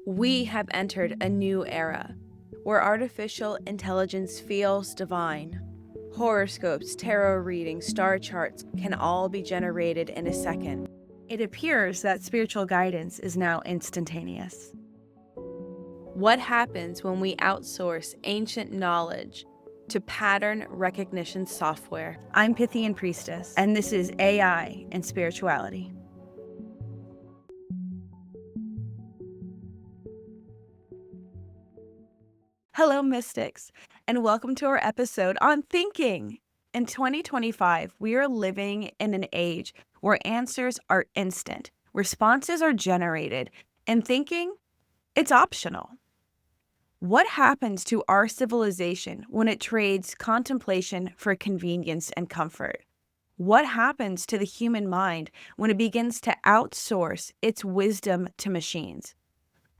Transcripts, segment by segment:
We have entered a new era where artificial intelligence feels divine. Horoscopes, tarot readings, star charts can all be generated in a second. It appears that spiritual guidance is now instantaneous. What happens when we outsource ancient knowledge to pattern recognition software? I'm Pythian Proestess, and this is AI and Spirituality. Hello, mystics, and welcome to our episode on thinking. In 2025, we are living in an age where answers are instant, responses are generated, and thinking, it's optional. What happens to our civilization when it trades contemplation for convenience and comfort? What happens to the human mind when it begins to outsource its wisdom to machines?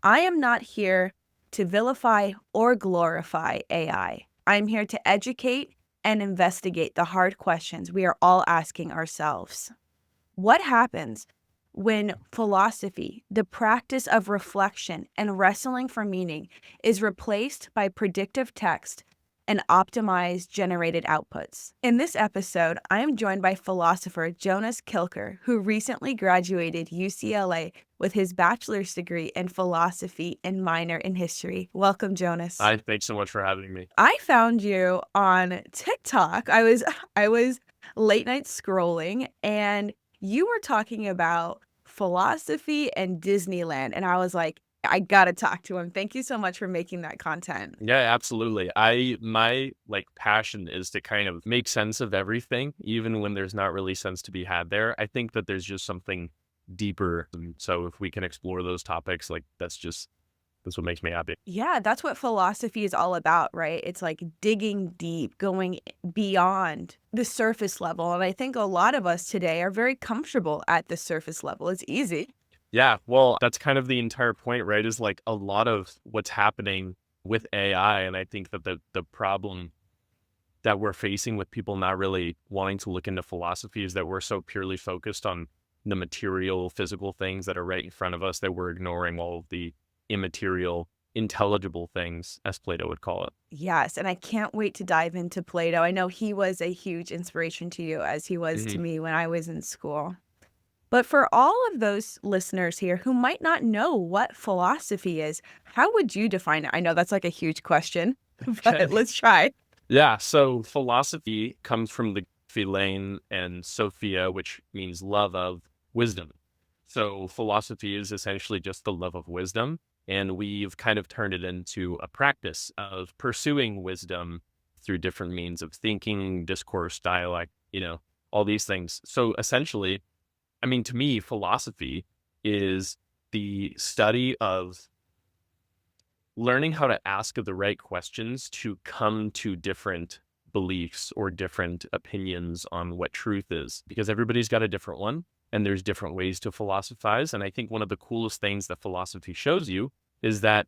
I am not here to vilify or glorify AI. I'm here to educate and investigate the hard questions we are all asking ourselves. What happens when philosophy, the practice of reflection and wrestling for meaning, is replaced by predictive text and optimized generated outputs? In this episode, I am joined by philosopher Jonas Kilker, who recently graduated UCLA with his bachelor's degree in philosophy and minor in history. Welcome, Jonas. Hi, thanks so much for having me. I found you on TikTok. I was late night scrolling, and you were talking about philosophy and Disneyland, and I was like, I gotta talk to him. Thank you so much for making that content. Yeah, absolutely. My passion is to kind of make sense of everything, even when there's not really sense to be had there. I think that there's just something deeper. So if we can explore those topics, that's what makes me happy. Yeah, that's what philosophy is all about, right? It's like digging deep, going beyond the surface level. And I think a lot of us today are very comfortable at the surface level. It's easy. Yeah, well, that's kind of the entire point, right? Is like a lot of what's happening with AI. And I think that the problem that we're facing with people not really wanting to look into philosophy is that we're so purely focused on the material, physical things that are right in front of us that we're ignoring all of the immaterial, intelligible things, as Plato would call it. Yes, and I can't wait to dive into Plato. I know he was a huge inspiration to you, as he was to me when I was in school. But for all of those listeners here who might not know what philosophy is, how would you define it? I know that's like a huge question, but let's try. Yeah, so philosophy comes from the philein and sophia, which means love of wisdom. So philosophy is essentially just the love of wisdom, and we've kind of turned it into a practice of pursuing wisdom through different means of thinking, discourse, dialect, all these things. So essentially, to me, philosophy is the study of learning how to ask the right questions to come to different beliefs or different opinions on what truth is, because everybody's got a different one and there's different ways to philosophize. And I think one of the coolest things that philosophy shows you is that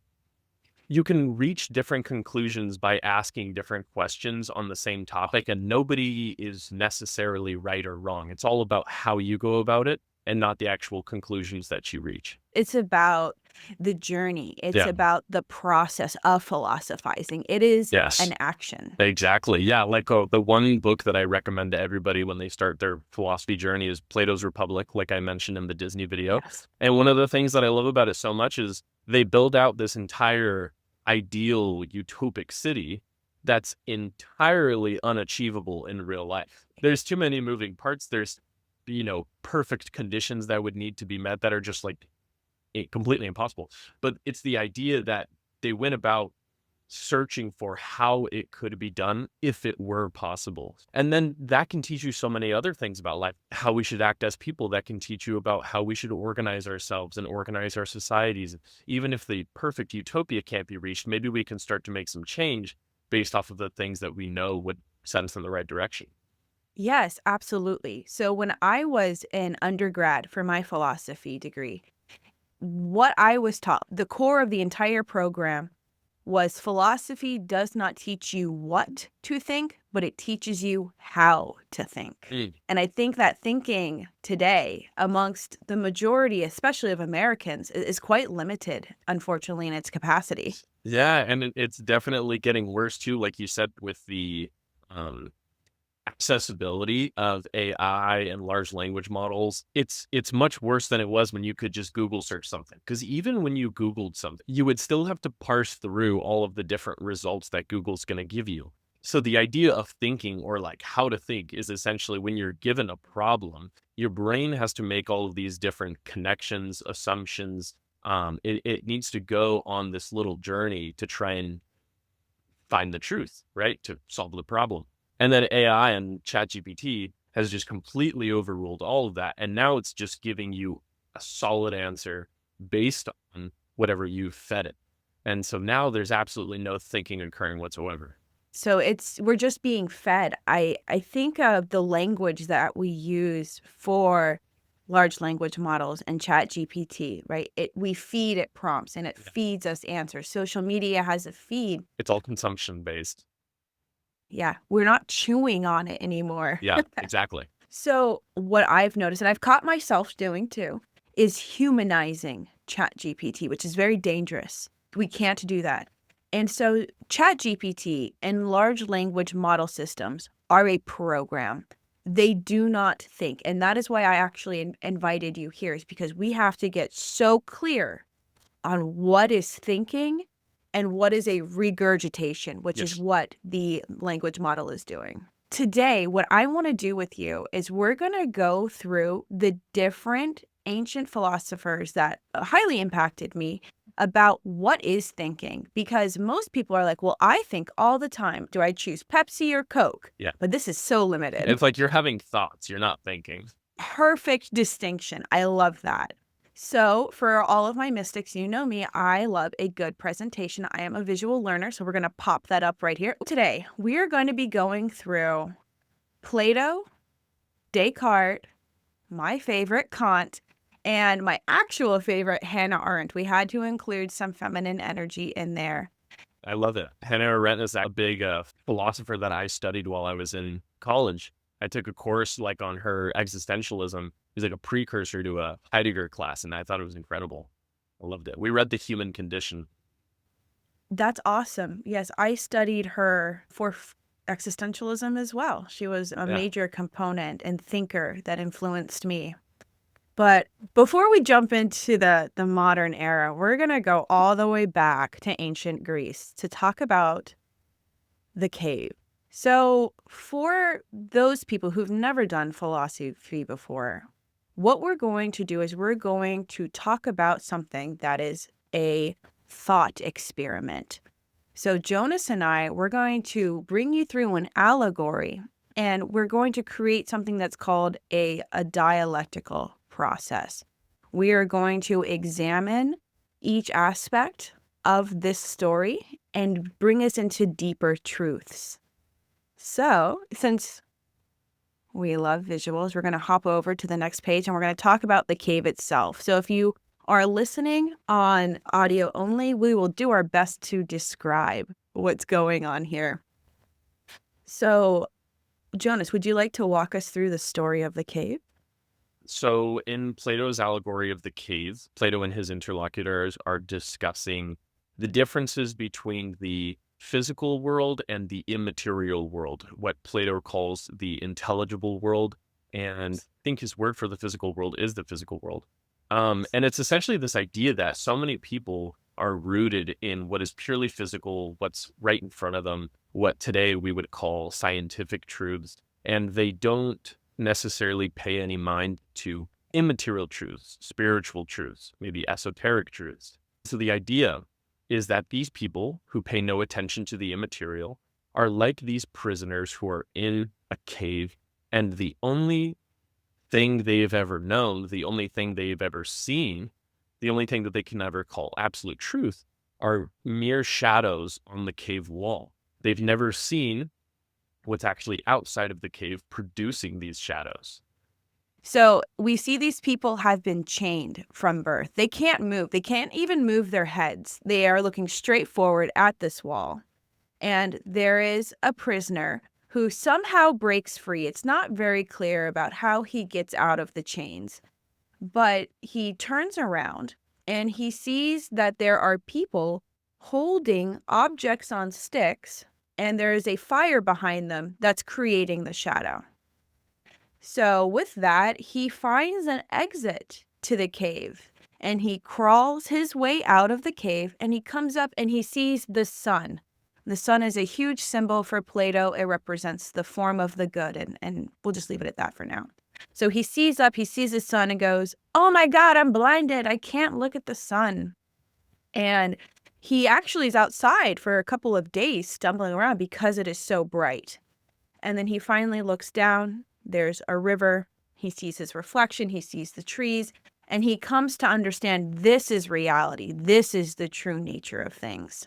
you can reach different conclusions by asking different questions on the same topic, and nobody is necessarily right or wrong. It's all about how you go about it and not the actual conclusions that you reach. It's about the journey. It's Yeah. about the process of philosophizing. It is Yes. an action. Exactly. Yeah. The one book that I recommend to everybody when they start their philosophy journey is Plato's Republic, like I mentioned in the Disney video. Yes. And one of the things that I love about it so much is they build out this entire ideal utopic city that's entirely unachievable in real life. There's too many moving parts. There's, perfect conditions that would need to be met that are just completely impossible. But it's the idea that they went about searching for how it could be done if it were possible. And then that can teach you so many other things about life, how we should act as people. That can teach you about how we should organize ourselves and organize our societies. Even if the perfect utopia can't be reached, maybe we can start to make some change based off of the things that we know would send us in the right direction. Yes, absolutely. So when I was in undergrad for my philosophy degree, what I was taught, the core of the entire program was philosophy does not teach you what to think, but it teaches you how to think. Mm. And I think that thinking today amongst the majority, especially of Americans, is quite limited, unfortunately, in its capacity. Yeah, and it's definitely getting worse too, like you said, with the um, accessibility of AI and large language models. It's much worse than it was when you could just Google search something. Because even when you Googled something, you would still have to parse through all of the different results that Google's going to give you. So the idea of thinking, or like how to think, is essentially when you're given a problem, your brain has to make all of these different connections, assumptions. It needs to go on this little journey to try and find the truth, right? To solve the problem. And then AI and ChatGPT has just completely overruled all of that. And now it's just giving you a solid answer based on whatever you fed it. And so now there's absolutely no thinking occurring whatsoever. So we're just being fed. I think of the language that we use for large language models and chat GPT, right? We feed it prompts and it Yeah. feeds us answers. Social media has a feed. It's all consumption based. Yeah, we're not chewing on it anymore. Yeah, exactly. So what I've noticed, and I've caught myself doing too, is humanizing chat GPT, which is very dangerous. We can't do that. And so ChatGPT and large language model systems are a program. They do not think. And that is why I actually invited you here, is because we have to get so clear on what is thinking and what is a regurgitation, which is Yes. what the language model is doing. Today, what I want to do with you is we're going to go through the different ancient philosophers that highly impacted me about what is thinking, because most people are like, well, I think all the time. Do I choose Pepsi or Coke? Yeah. But this is so limited. It's like you're having thoughts, you're not thinking. Perfect distinction. I love that. So for all of my mystics, you know me, I love a good presentation. I am a visual learner, so we're going to pop that up right here. Today, we are going to be going through Plato, Descartes, my favorite Kant, and my actual favorite Hannah Arendt. We had to include some feminine energy in there. I love it. Hannah Arendt is a big philosopher that I studied while I was in college. I took a course like on her existentialism. It was like a precursor to a Heidegger class, and I thought it was incredible. I loved it. We read The Human Condition. That's awesome. Yes, I studied her for existentialism as well. She was a Yeah. major component and thinker that influenced me. But before we jump into the modern era, we're going to go all the way back to ancient Greece to talk about the cave. So for those people who've never done philosophy before, what we're going to do is we're going to talk about something that is a thought experiment. So Jonas and we're going to bring you through an allegory, and we're going to create something that's called a dialectical process. We are going to examine each aspect of this story and bring us into deeper truths. So, since we love visuals, we're going to hop over to the next page and we're going to talk about the cave itself. So if you are listening on audio only, we will do our best to describe what's going on here. So, Jonas, would you like to walk us through the story of the cave? So in Plato's allegory of the cave, Plato and his interlocutors are discussing the differences between the physical world and the immaterial world, what Plato calls the intelligible world. And I think his word for the physical world is the physical world. And it's essentially this idea that so many people are rooted in what is purely physical, what's right in front of them, what today we would call scientific truths, and they don't necessarily pay any mind to immaterial truths, spiritual truths, maybe esoteric truths. So the idea is that these people who pay no attention to the immaterial are like these prisoners who are in a cave, and the only thing they've ever known, the only thing they've ever seen, the only thing that they can ever call absolute truth are mere shadows on the cave wall. They've never seen what's actually outside of the cave producing these shadows. So we see these people have been chained from birth. They can't move. They can't even move their heads. They are looking straight forward at this wall. And there is a prisoner who somehow breaks free. It's not very clear about how he gets out of the chains, but he turns around and he sees that there are people holding objects on sticks, and there is a fire behind them that's creating the shadow. So with that, he finds an exit to the cave, and he crawls his way out of the cave, and he comes up and he sees the sun. The sun is a huge symbol for Plato. It represents the form of the good, and we'll just leave it at that for now. So he sees up, he sees the sun and goes, "Oh my God, I'm blinded. I can't look at the sun." And he actually is outside for a couple of days stumbling around because it is so bright. And then he finally looks down. There's a river. He sees his reflection. He sees the trees. And he comes to understand this is reality. This is the true nature of things.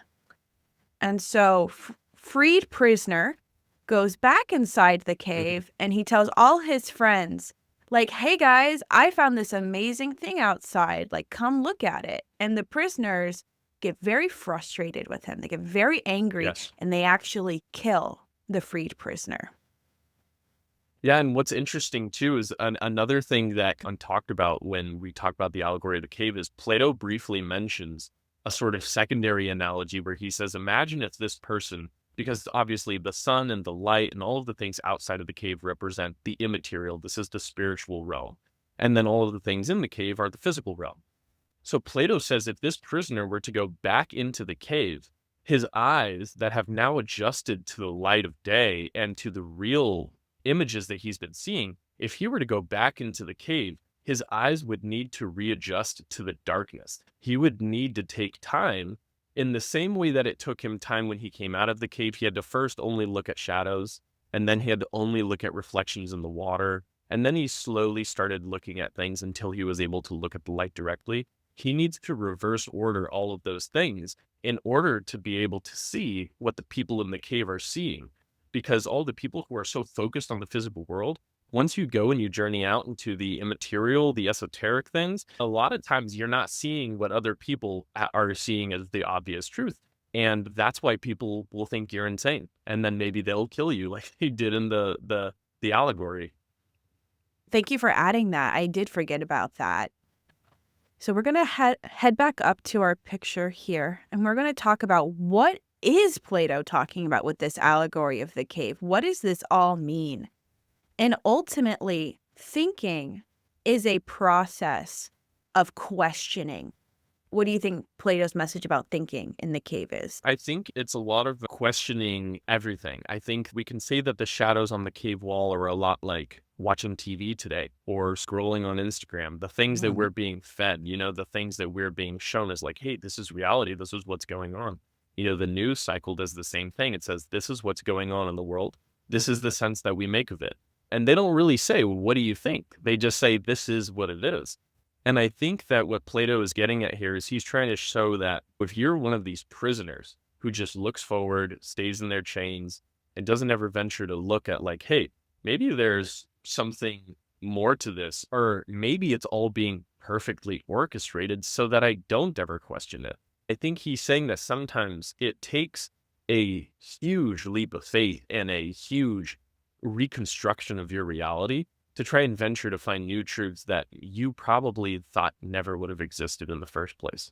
And so freed prisoner goes back inside the cave and he tells all his friends, like, "Hey guys, I found this amazing thing outside. Like, come look at it." And the prisoners get very frustrated with him. They get very angry. Yes. And they actually kill the freed prisoner. Yeah, and what's interesting too is another thing that Kant talked about when we talk about the allegory of the cave is Plato briefly mentions a sort of secondary analogy where he says, imagine if this person, because obviously the sun and the light and all of the things outside of the cave represent the immaterial. This is the spiritual realm. And then all of the things in the cave are the physical realm. So Plato says if this prisoner were to go back into the cave, his eyes that have now adjusted to the light of day and to the real images that he's been seeing, if he were to go back into the cave, his eyes would need to readjust to the darkness. He would need to take time in the same way that it took him time when he came out of the cave. He had to first only look at shadows, and then he had to only look at reflections in the water. And then he slowly started looking at things until he was able to look at the light directly. He needs to reverse order all of those things in order to be able to see what the people in the cave are seeing. Because all the people who are so focused on the physical world, once you go and you journey out into the immaterial, the esoteric things, a lot of times you're not seeing what other people are seeing as the obvious truth. And that's why people will think you're insane. And then maybe they'll kill you like they did in the allegory. Thank you for adding that. I did forget about that. So we're going to head back up to our picture here, and we're going to talk about what is Plato talking about with this allegory of the cave? What does this all mean? And ultimately, thinking is a process of questioning. What do you think Plato's message about thinking in the cave is? I think it's a lot of questioning everything. I think we can say that the shadows on the cave wall are a lot like watching TV today or scrolling on Instagram. The things that we're being fed, the things that we're being shown is like, hey, this is reality. This is what's going on. The news cycle does the same thing. It says, this is what's going on in the world. This is the sense that we make of it. And they don't really say, well, what do you think? They just say, this is what it is. And I think that what Plato is getting at here is he's trying to show that if you're one of these prisoners who just looks forward, stays in their chains, and doesn't ever venture to look at like, hey, maybe there's something more to this, or maybe it's all being perfectly orchestrated so that I don't ever question it. I think he's saying that sometimes it takes a huge leap of faith and a huge reconstruction of your reality to try and venture to find new truths that you probably thought never would have existed in the first place.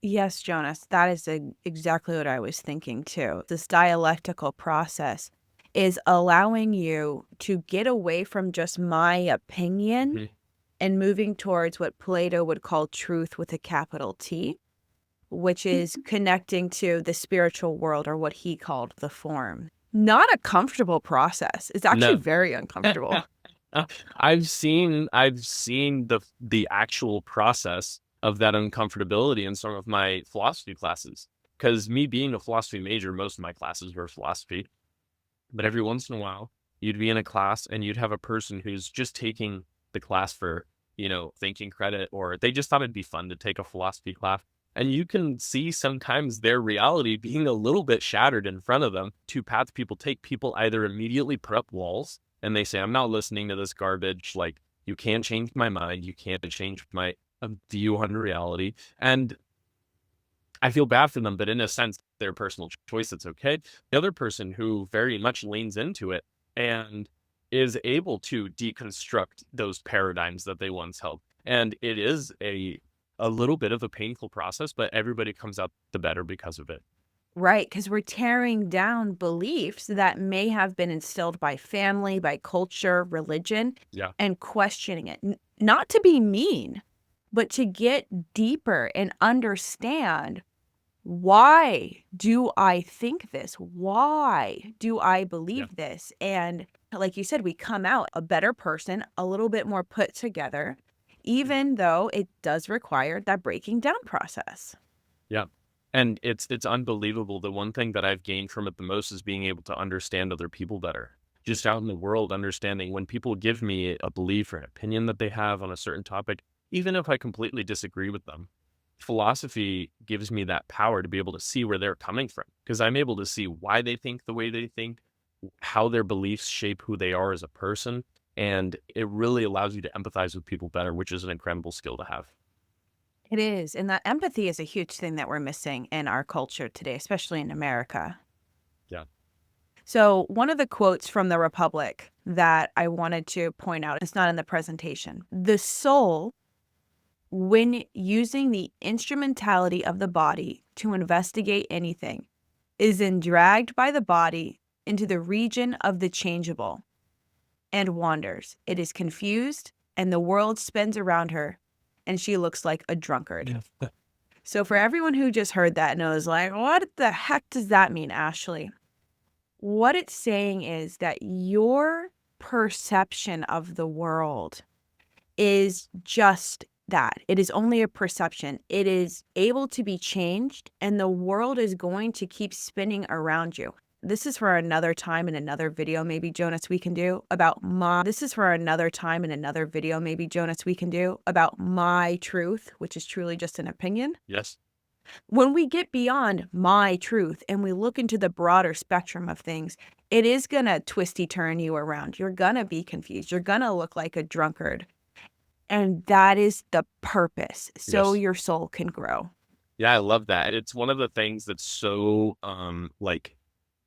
Yes, Jonas, that is exactly what I was thinking too. This dialectical process is allowing you to get away from just my opinion and moving towards what Plato would call truth with a capital T, which is connecting to the spiritual world, or what he called the form. Not a comfortable process. It's actually very uncomfortable. I've seen the actual process of that uncomfortability in some of my philosophy classes. Because me being a philosophy major, most of my classes were philosophy. But every once in a while, you'd be in a class and you'd have a person who's just taking the class for, thinking credit, or they just thought it'd be fun to take a philosophy class. And you can see sometimes their reality being a little bit shattered in front of them. Two paths people take. People either immediately put up walls and they say, I'm not listening to this garbage. Like, You can't change my mind. You can't change my view on reality. And I feel bad for them, but in a sense, their personal choice, it's okay. The other person who very much leans into it and is able to deconstruct those paradigms that they once held. And it is a little bit of a painful process, but everybody comes out the better because of it. Right, because we're tearing down beliefs that may have been instilled by family, by culture, religion, Yeah. and questioning it. Not to be mean, but to get deeper and understand, why do I think this? Why do I Yeah. believe this? And like you said, we come out a better person, a little bit more put together, even though it does require that breaking down process. Yeah. And it's unbelievable. The one thing that I've gained from it the most is being able to understand other people better. Just out in the world, understanding when people give me a belief or an opinion that they have on a certain topic, even if I completely disagree with them, philosophy gives me that power to be able to see where they're coming from, because I'm able to see why they think the way they think, how their beliefs shape who they are as a person. And it really allows you to empathize with people better, which is an incredible skill to have. It is. And that empathy is a huge thing that we're missing in our culture today, especially in America. Yeah. So, one of the quotes from the Republic that I wanted to point out, it's not in the presentation. The soul, when using the instrumentality of the body to investigate anything, is then dragged by the body into the region of the changeable and wanders. It is confused, and the world spins around her, and she looks like a drunkard. Yeah. So, for everyone who just heard that and was like, what the heck does that mean, Ashley? What it's saying is that your perception of the world is just that. It is only a perception. It is able to be changed, and the world is going to keep spinning around you. This is for another time in another video, maybe, Jonas, we can do about my. This is for another time in another video, maybe, Jonas, we can do about my truth, which is truly just an opinion. Yes. When we get beyond my truth and we look into the broader spectrum of things, it is going to twisty turn you around. You're going to be confused. You're going to look like a drunkard. And that is the purpose, so Yes. your soul can grow. Yeah, I love that. It's one of the things that's so like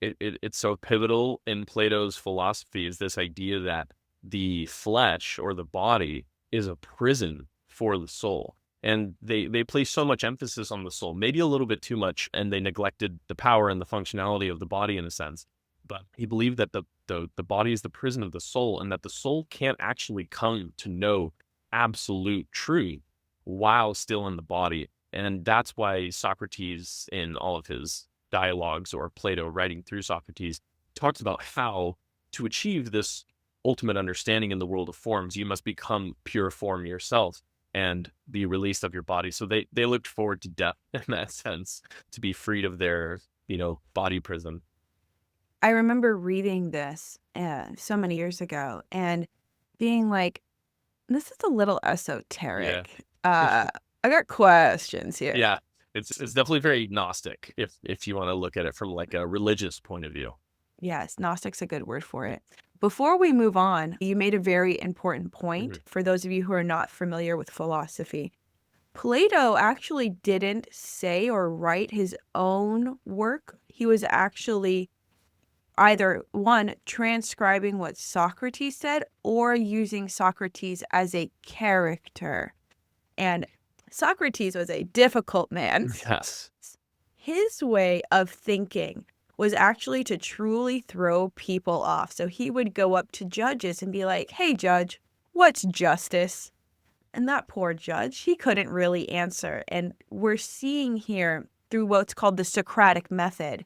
it's so pivotal in Plato's philosophy, is this idea that the flesh or the body is a prison for the soul. And they place so much emphasis on the soul, maybe a little bit too much, and they neglected the power and the functionality of the body in a sense. But he believed that the body is the prison of the soul, and that the soul can't actually come to know absolute truth while still in the body. And that's why Socrates, in all of his dialogues, or Plato writing through Socrates, talks about how to achieve this ultimate understanding in the world of forms, you must become pure form yourself and be released of your body. So they looked forward to death in that sense, to be freed of their, body prison. I remember reading this so many years ago and being like, this is a little Yeah. esoteric. I got questions here. Yeah. It's definitely very Gnostic if you want to look at it from like a religious point of view. Yes, Gnostic's a good word for it. Before we move on, you made a very important point Mhm. for those of you who are not familiar with philosophy. Plato actually didn't say or write his own work. He was actually either one, transcribing what Socrates said, or using Socrates as a character. And Socrates was a difficult man. Yes. His way of thinking was actually to truly throw people off. So he would go up to judges and be like, hey, judge, what's justice? And that poor judge, he couldn't really answer. And we're seeing here through what's called the Socratic method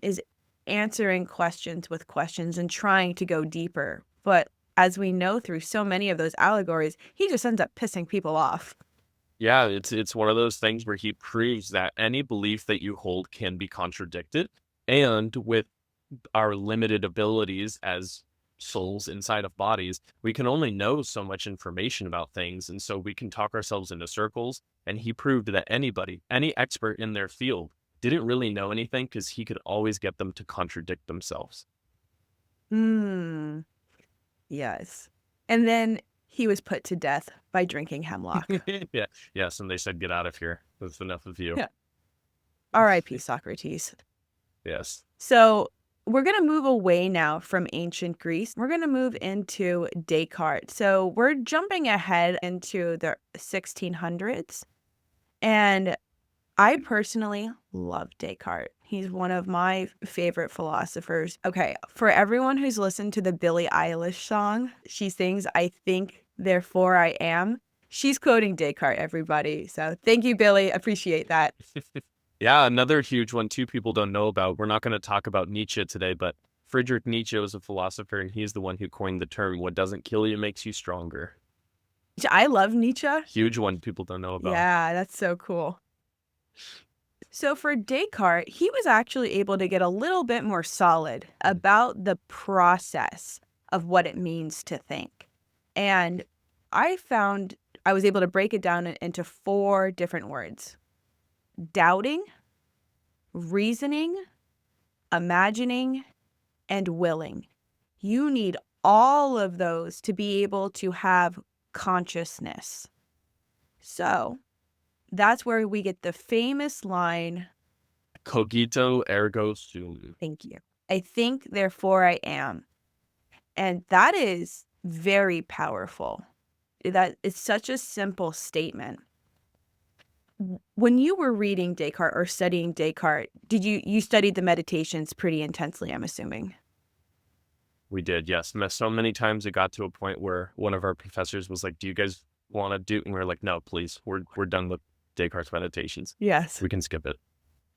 is answering questions with questions and trying to go deeper. But as we know through so many of those allegories, he just ends up pissing people off. Yeah, it's one of those things where he proves that any belief that you hold can be contradicted. And with our limited abilities as souls inside of bodies, we can only know so much information about things. And so we can talk ourselves into circles. And he proved that anybody, any expert in their field, didn't really know anything, because he could always get them to contradict themselves. Yes. And then he was put to death by drinking hemlock. Yeah. Yes, and they said, "Get out of here. That's enough of you." Yeah. R.I.P. Socrates. Yes. So we're going to move away now from ancient Greece. We're going to move into Descartes. So we're jumping ahead into the 1600s. And I personally love Descartes. He's one of my favorite philosophers. Okay, for everyone who's listened to the Billie Eilish song, she sings, "I think, therefore I am." She's quoting Descartes, everybody. So thank you, Billie. Appreciate that. Yeah, another huge one too people don't know about. We're not going to talk about Nietzsche today, but Friedrich Nietzsche was a philosopher, and he's the one who coined the term, "What doesn't kill you makes you stronger." I love Nietzsche. Huge one people don't know about. Yeah, that's so cool. So for Descartes, he was actually able to get a little bit more solid about the process of what it means to think. And I found I was able to break it down into 4 different words: doubting, reasoning, imagining, and willing. You need all of those to be able to have consciousness. So that's where we get the famous line, Cogito ergo sum. "Thank you. I think, therefore I am." And that is very powerful. That is such a simple statement. When you were reading Descartes or studying Descartes, did you studied the meditations pretty intensely, I'm assuming? We did, yes. So many times it got to a point where one of our professors was like, "Do you guys want to do?" And we are like, "No, please. We're done with Descartes' meditations. Yes. We can skip it."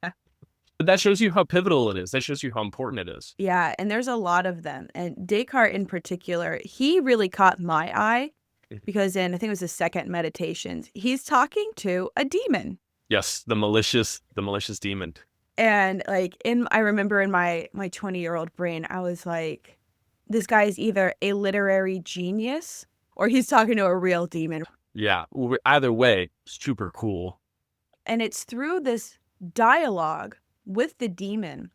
But that shows you how pivotal it is. That shows you how important it is. Yeah, and there's a lot of them. And Descartes in particular, he really caught my eye because in, I think it was the second meditations, he's talking to a demon. Yes, the malicious demon. And like I remember in my 20-year-old brain, I was like, this guy is either a literary genius or he's talking to a real demon. Yeah, either way, super cool. And it's through this dialogue with the demon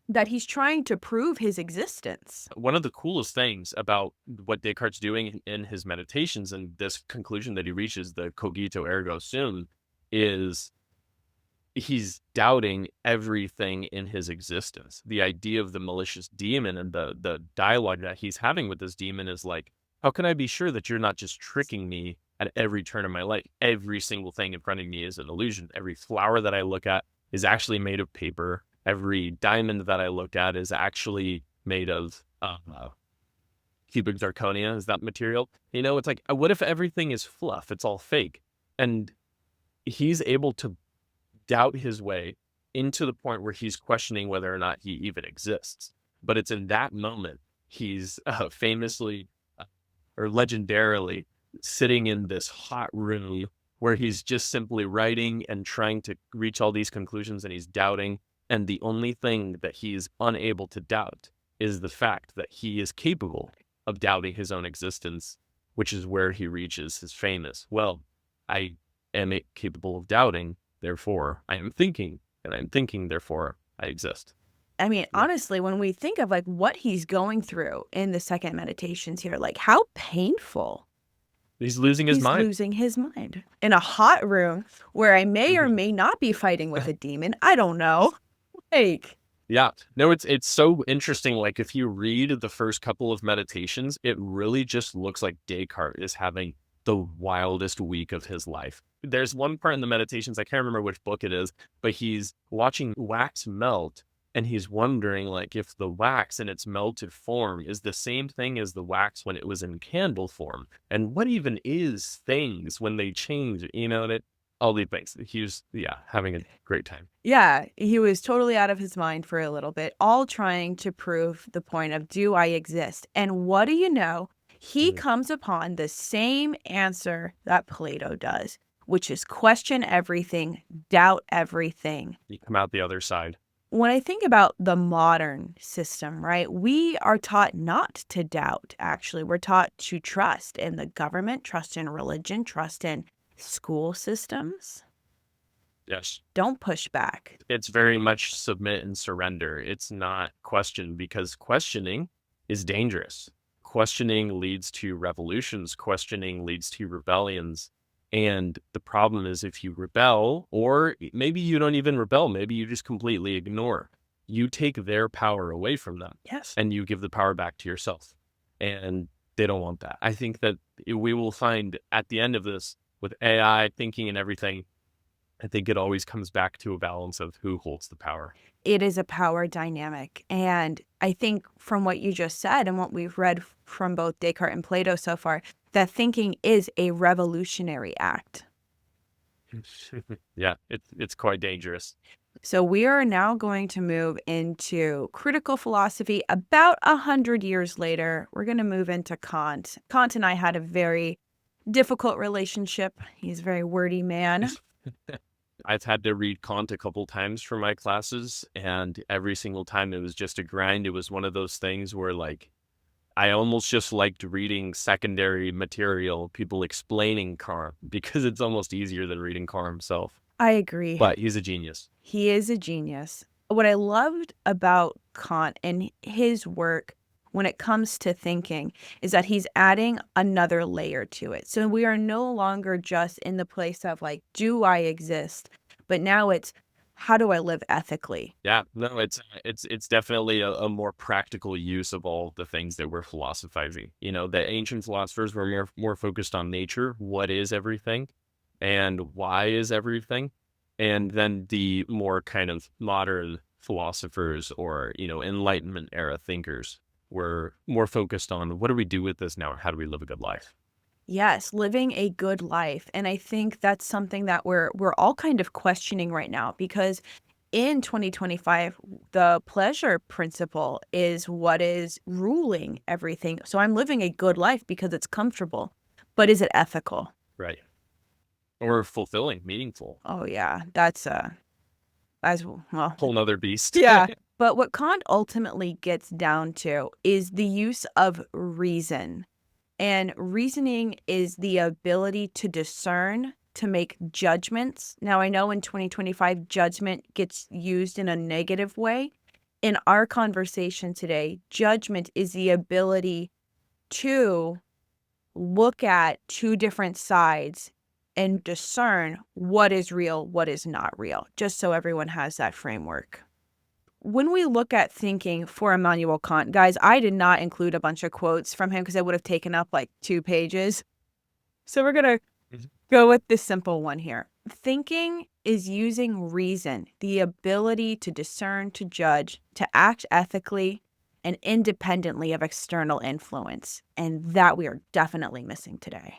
that he's trying to prove his existence. One of the coolest things about what Descartes' doing in his meditations and this conclusion that he reaches, the cogito ergo sum, is he's doubting everything in his existence. The idea of the malicious demon and the dialogue that he's having with this demon is like, how can I be sure that you're not just tricking me at every turn of my life? Every single thing in front of me is an illusion. Every flower that I look at is actually made of paper. Every diamond that I look at is actually made of cubic zirconia, is that material? You know, it's like, what if everything is fluff? It's all fake. And he's able to doubt his way into the point where he's questioning whether or not he even exists. But it's in that moment he's famously or legendarily sitting in this hot room where he's just simply writing and trying to reach all these conclusions, and he's doubting. And the only thing that he's unable to doubt is the fact that he is capable of doubting his own existence, which is where he reaches his famous, well, I am capable of doubting, therefore I am thinking, and I'm thinking, therefore I exist. I mean, honestly, when we think of like what he's going through in the second meditations here, like how painful. He's losing his mind. He's losing his mind in a hot room where I may or may not be fighting with a demon. I don't know. Like, yeah, no, it's so interesting. Like if you read the first couple of meditations, it really just looks like Descartes is having the wildest week of his life. There's one part in the meditations, I can't remember which book it is, but he's watching wax melt, and he's wondering like if the wax in its melted form is the same thing as the wax when it was in candle form, and what even is things when they change, you know, and all these things. He was, having a great time. Yeah, he was totally out of his mind for a little bit, all trying to prove the point of, do I exist? And what do you know? He comes upon the same answer that Plato does, which is question everything, doubt everything. You come out the other side. When I think about the modern system, right, we are taught not to doubt, actually. We're taught to trust in the government, trust in religion, trust in school systems. Yes. Don't push back. It's very much submit and surrender. It's not question, because questioning is dangerous. questioning leads to revolutions, questioning leads to rebellions. And the problem is if you rebel, or maybe you don't even rebel, maybe you just completely ignore, you take their power away from them. Yes. And you give the power back to yourself. And they don't want that. I think that we will find at the end of this, with AI thinking and everything, I think it always comes back to a balance of who holds the power. It is a power dynamic. And I think from what you just said and what we've read from both Descartes and Plato so far, that thinking is a revolutionary act. Yeah, it's quite dangerous. So we are now going to move into critical philosophy. About 100 years later, we're going to move into Kant. Kant and I had a very difficult relationship. He's a very wordy man. I've had to read Kant a couple times for my classes, and every single time it was just a grind. It was one of those things where, like, I almost just liked reading secondary material, people explaining Kant, because it's almost easier than reading Kant himself. I agree. But he's a genius. He is a genius. What I loved about Kant and his work when it comes to thinking is that he's adding another layer to it. So we are no longer just in the place of like, do I exist? But now it's, how do I live ethically? Yeah, no, it's definitely a more practical use of all the things that we're philosophizing. You know, the ancient philosophers were more focused on nature, what is everything, and why is everything, and then the more kind of modern philosophers or, you know, Enlightenment era thinkers were more focused on what do we do with this now? How do we live a good life? Yes, living a good life. And I think that's something that we're all kind of questioning right now, because in 2025, the pleasure principle is what is ruling everything. So I'm living a good life because it's comfortable, but is it ethical? Right. Or fulfilling, meaningful. Oh yeah, that's as well. Whole nother beast. Yeah. But what Kant ultimately gets down to is the use of reason. And reasoning is the ability to discern, to make judgments. Now, I know in 2025, judgment gets used in a negative way. In our conversation today, judgment is the ability to look at two different sides and discern what is real, what is not real, just so everyone has that framework. When we look at thinking for Immanuel Kant, guys, I did not include a bunch of quotes from him because it would have taken up like 2 pages. So we're going to go with this simple one here. Thinking is using reason, the ability to discern, to judge, to act ethically and independently of external influence. And that we are definitely missing today.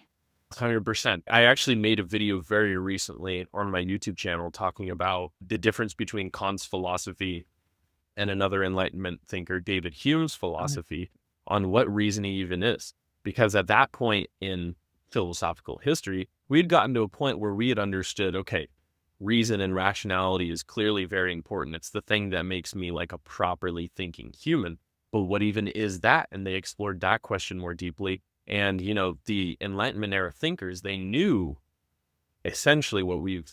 100%. I actually made a video very recently on my YouTube channel talking about the difference between Kant's philosophy and another Enlightenment thinker, David Hume's philosophy, on what reasoning even is. Because at that point in philosophical history, we had gotten to a point where we had understood, okay, reason and rationality is clearly very important. It's the thing that makes me like a properly thinking human. But what even is that? And they explored that question more deeply. And, you know, the Enlightenment era thinkers, they knew essentially what we've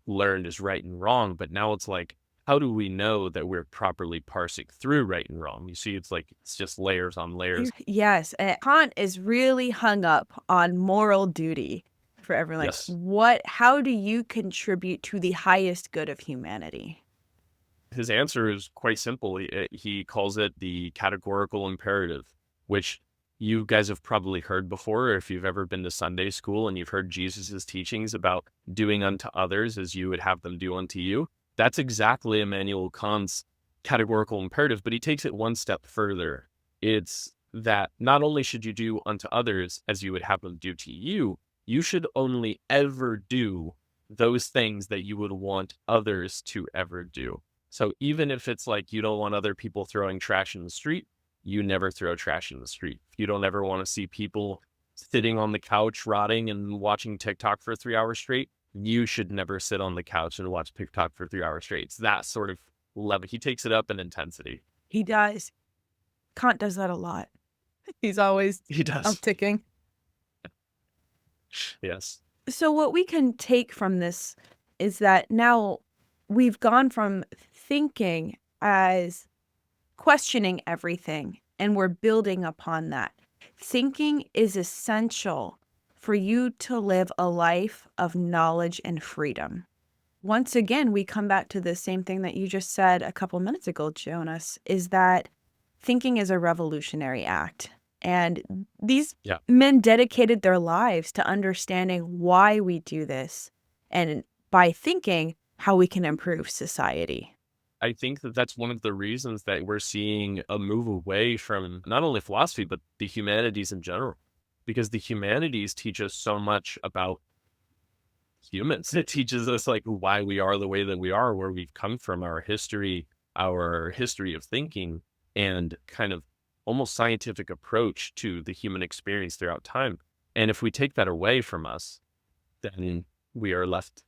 learned is right and wrong. But now it's like, how do we know that we're properly parsing through right and wrong? You see, it's like, it's just layers on layers. Yes. And Kant is really hung up on moral duty for everyone. Yes. How do you contribute to the highest good of humanity? His answer is quite simple. He calls it the categorical imperative, which you guys have probably heard before. If you've ever been to Sunday school and you've heard Jesus's teachings about doing unto others as you would have them do unto you, that's exactly Immanuel Kant's categorical imperative, but he takes it one step further. It's that not only should you do unto others as you would have them do to you, you should only ever do those things that you would want others to ever do. So even if it's like you don't want other people throwing trash in the street, you never throw trash in the street. If you don't ever want to see people sitting on the couch rotting and watching TikTok for 3 hours straight, you should never sit on the couch and watch TikTok for 3 hours straight. It's that sort of level. He takes it up in intensity. He does. Kant does that a lot. He's always upticking. Yes. So what we can take from this is that now we've gone from thinking as questioning everything, and we're building upon that. Thinking is essential for you to live a life of knowledge and freedom. Once again, we come back to the same thing that you just said a couple minutes ago, Jonas, is that thinking is a revolutionary act. And these Yeah. men dedicated their lives to understanding why we do this, and by thinking, how we can improve society. I think that that's one of the reasons that we're seeing a move away from not only philosophy, but the humanities in general. Because the humanities teach us so much about humans. It teaches us like why we are the way that we are, where we've come from, our history of thinking, and kind of almost scientific approach to the human experience throughout time. And if we take that away from us, then we are left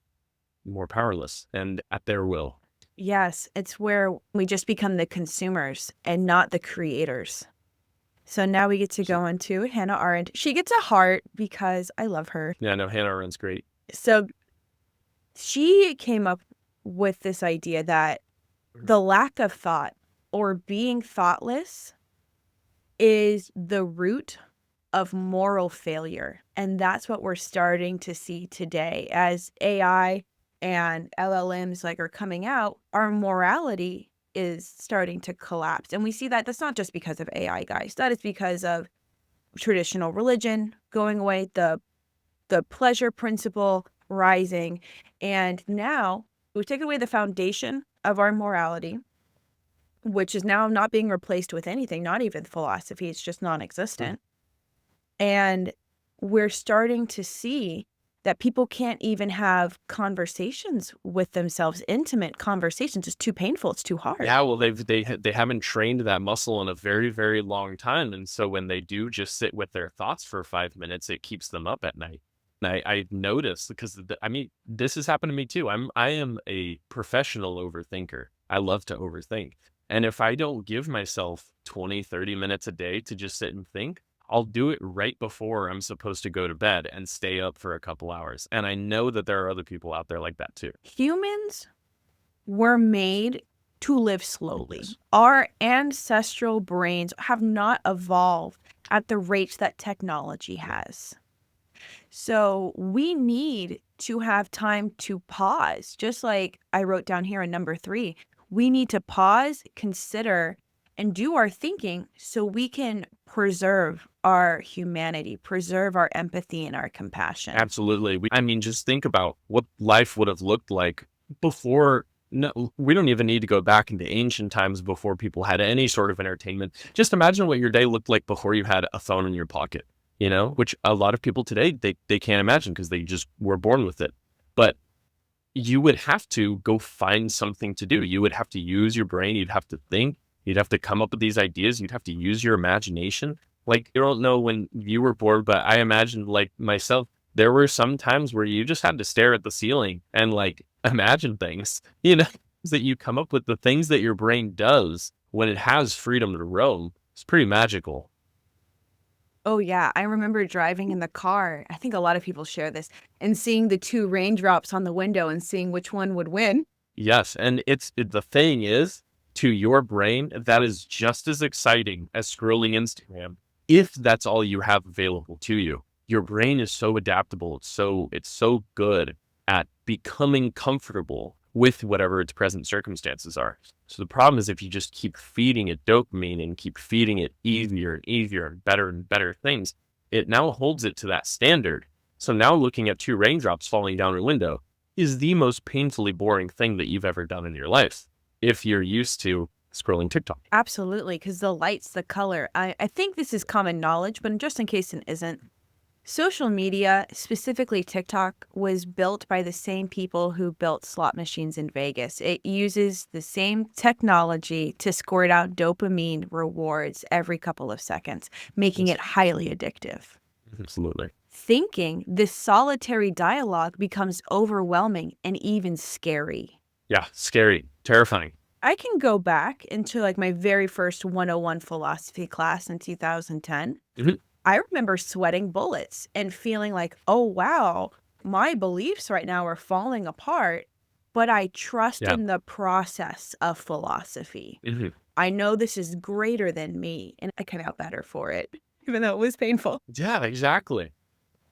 more powerless and at their will. Yes, it's where we just become the consumers and not the creators. So now we get to go into Hannah Arendt. She gets a heart because I love her. Yeah, no, Hannah Arendt's great. So she came up with this idea that the lack of thought or being thoughtless is the root of moral failure. And that's what we're starting to see today as AI and LLMs are coming out. Our morality is starting to collapse. And we see that that's not just because of AI, guys. That is because of traditional religion going away, the pleasure principle rising. And now we've taken away the foundation of our morality, which is now not being replaced with anything, not even philosophy. It's just non-existent. And we're starting to see that people can't even have conversations with themselves, intimate conversations. It's too painful. It's too hard. Yeah, well, they haven't trained that muscle in a very, very long time. And so when they do just sit with their thoughts for 5 minutes, it keeps them up at night. And I noticed because, I mean, this has happened to me too. I am a professional overthinker. I love to overthink. And if I don't give myself 20, 30 minutes a day to just sit and think, I'll do it right before I'm supposed to go to bed and stay up for a couple hours. And I know that there are other people out there like that too. Humans were made to live slowly. Yes. Our ancestral brains have not evolved at the rates that technology has. So we need to have time to pause. Just like I wrote down here in number 3, we need to pause, consider, and do our thinking so we can preserve our humanity, preserve our empathy and our compassion. Absolutely. I mean, just think about what life would have looked like before. No, we don't even need to go back into ancient times before people had any sort of entertainment. Just imagine what your day looked like before you had a phone in your pocket, which a lot of people today, they can't imagine because they just were born with it. But you would have to go find something to do. You would have to use your brain. You'd have to think. You'd have to come up with these ideas. You'd have to use your imagination. Like, you don't know when you were bored, but I imagine, like myself, there were some times where you just had to stare at the ceiling and imagine things, that you come up with the things that your brain does when it has freedom to roam. It's pretty magical. Oh, yeah. I remember driving in the car. I think a lot of people share this, and seeing the 2 raindrops on the window and seeing which one would win. Yes. And the thing is, to your brain, that is just as exciting as scrolling Instagram, if that's all you have available to you. Your brain is so adaptable. It's so good at becoming comfortable with whatever its present circumstances are. So the problem is if you just keep feeding it dopamine and keep feeding it easier and easier and better things, it now holds it to that standard. So now looking at 2 raindrops falling down your window is the most painfully boring thing that you've ever done in your life, if you're used to scrolling TikTok. Absolutely, because the lights, the color. I think this is common knowledge, but just in case it isn't, social media, specifically TikTok, was built by the same people who built slot machines in Vegas. It uses the same technology to squirt out dopamine rewards every couple of seconds, making it highly addictive. Absolutely. Thinking, this solitary dialogue becomes overwhelming and even scary. Yeah, scary, terrifying. I can go back into my very first 101 philosophy class in 2010. Mhm. I remember sweating bullets and feeling like, oh, wow, my beliefs right now are falling apart, but I trust in the process of philosophy. Mm-hmm. I know this is greater than me, and I come out better for it. even though it was painful. Yeah, exactly.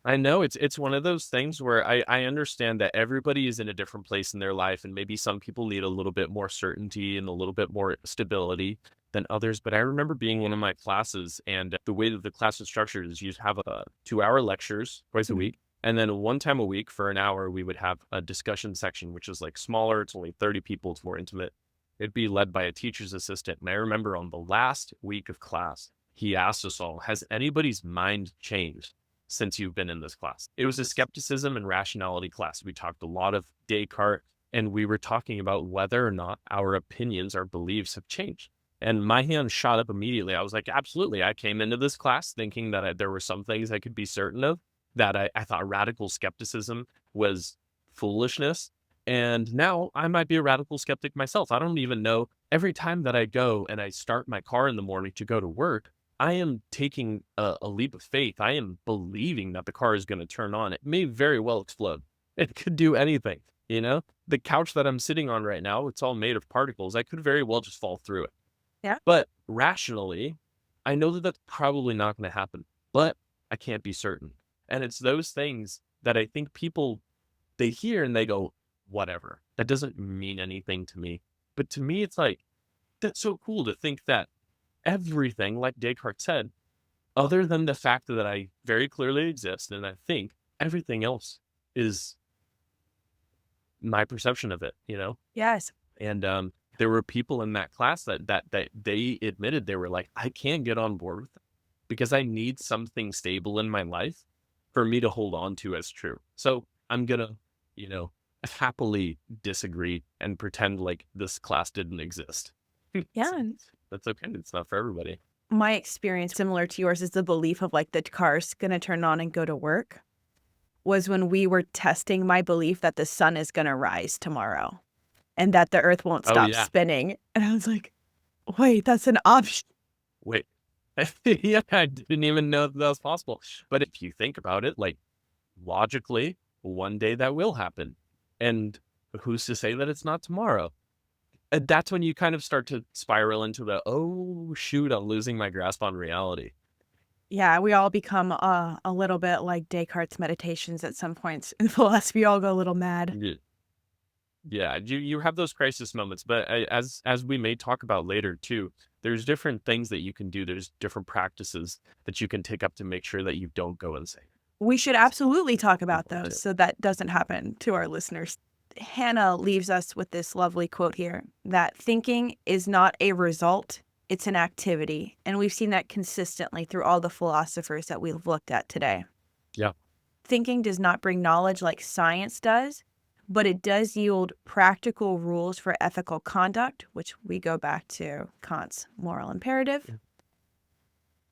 I know it's one of those things where I understand that everybody is in a different place in their life, and maybe some people need a little bit more certainty and a little bit more stability than others. But I remember being in one of my classes, and the way that the class is structured is you have 2-hour lectures twice a Mhm. week. And then one time a week for an hour, we would have a discussion section, which is like smaller. It's only 30 people. It's more intimate. It'd be led by a teacher's assistant. And I remember on the last week of class, he asked us all, has anybody's mind changed since you've been in this class? It was a skepticism and rationality class. We talked a lot of Descartes, and we were talking about whether or not our opinions, our beliefs have changed. And my hand shot up immediately. I was like, absolutely. I came into this class thinking that there were some things I could be certain of, that I thought radical skepticism was foolishness. And now I might be a radical skeptic myself. I don't even know. Every time that I go and I start my car in the morning to go to work, I am taking a leap of faith. I am believing that the car is going to turn on. It may very well explode. It could do anything, you know? The couch that I'm sitting on right now, it's all made of particles. I could very well just fall through it. Yeah. But rationally, I know that that's probably not going to happen, but I can't be certain. And it's those things that I think people, they hear and they go, whatever. That doesn't mean anything to me. But to me, it's like, that's so cool to think that everything, like Descartes said, other than the fact that I very clearly exist and I think, everything else is my perception of it, you know? Yes. And there were people in that class that they admitted, they were like, I can't get on board with it because I need something stable in my life for me to hold on to as true. So I'm gonna, you know, happily disagree and pretend like this class didn't exist. Yeah. That's okay. It's not for everybody. My experience, similar to yours, is the belief of like the car's going to turn on and go to work, was when we were testing my belief that the sun is going to rise tomorrow and that the earth won't Oh stop yeah. spinning. And I was like, wait, that's an option. Wait. Yeah, I didn't even know that was possible. But if you think about it, like logically, one day that will happen. And who's to say that it's not tomorrow? And that's when you kind of start to spiral into the, oh, shoot, I'm losing my grasp on reality. Yeah, we all become a little bit like Descartes' meditations at some points in philosophy. We all go a little mad. Yeah, yeah, you have those crisis moments, but as we may talk about later too, there's different things that you can do. There's different practices that you can take up to make sure that you don't go insane. We should absolutely talk about those Important. so that doesn't happen to our listeners. Hannah leaves us with this lovely quote here that thinking is not a result, it's an activity. And we've seen that consistently through all the philosophers that we've looked at today. Yeah. Thinking does not bring knowledge like science does, but it does yield practical rules for ethical conduct, which we go back to Kant's moral imperative. Yeah.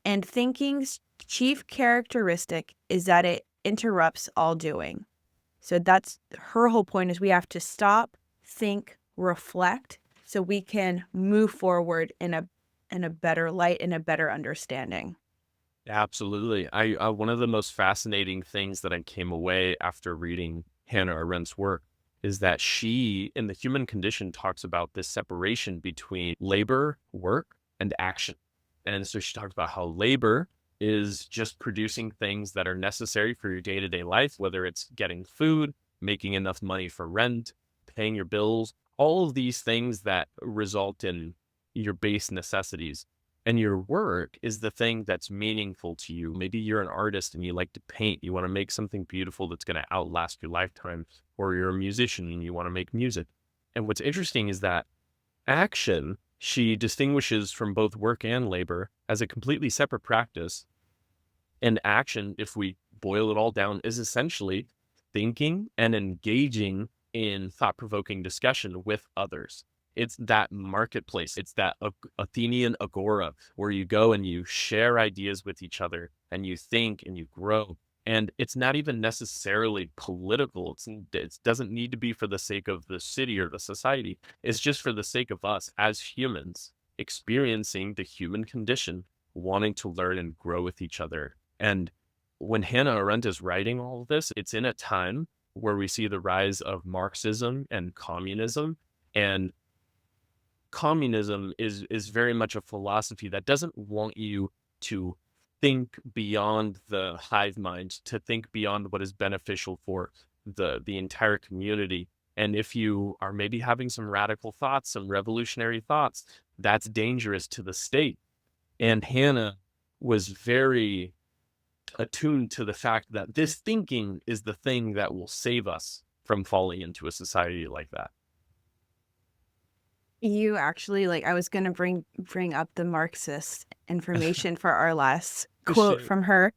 And thinking's chief characteristic is that it interrupts all doing. So that's her whole point, is we have to stop, think, reflect, so we can move forward in a better light, in a better understanding. Absolutely. I one of the most fascinating things that I came away after reading Hannah Arendt's work is that she, in The Human Condition, talks about this separation between labor, work, and action. And so she talks about how labor is just producing things that are necessary for your day-to-day life, whether it's getting food, making enough money for rent, paying your bills, all of these things that result in your base necessities. And your work is the thing that's meaningful to you. Maybe you're an artist and you like to paint. You want to make something beautiful that's going to outlast your lifetime. Or you're a musician and you want to make music. And what's interesting is that action, she distinguishes from both work and labor as a completely separate practice. And action, if we boil it all down, is essentially thinking and engaging in thought-provoking discussion with others. It's that marketplace. It's that Athenian agora where you go and you share ideas with each other and you think and you grow. And it's not even necessarily political. It doesn't need to be for the sake of the city or the society. It's just for the sake of us as humans experiencing the human condition, wanting to learn and grow with each other. And when Hannah Arendt is writing all of this, it's in a time where we see the rise of Marxism and communism. And communism is very much a philosophy that doesn't want you to think beyond the hive mind, to think beyond what is beneficial for the entire community. And if you are maybe having some radical thoughts, some revolutionary thoughts, that's dangerous to the state. And Hannah was very attuned to the fact that this thinking is the thing that will save us from falling into a society like that. You actually, like, I was going to bring up the Marxist information for our last quote Shit. from her,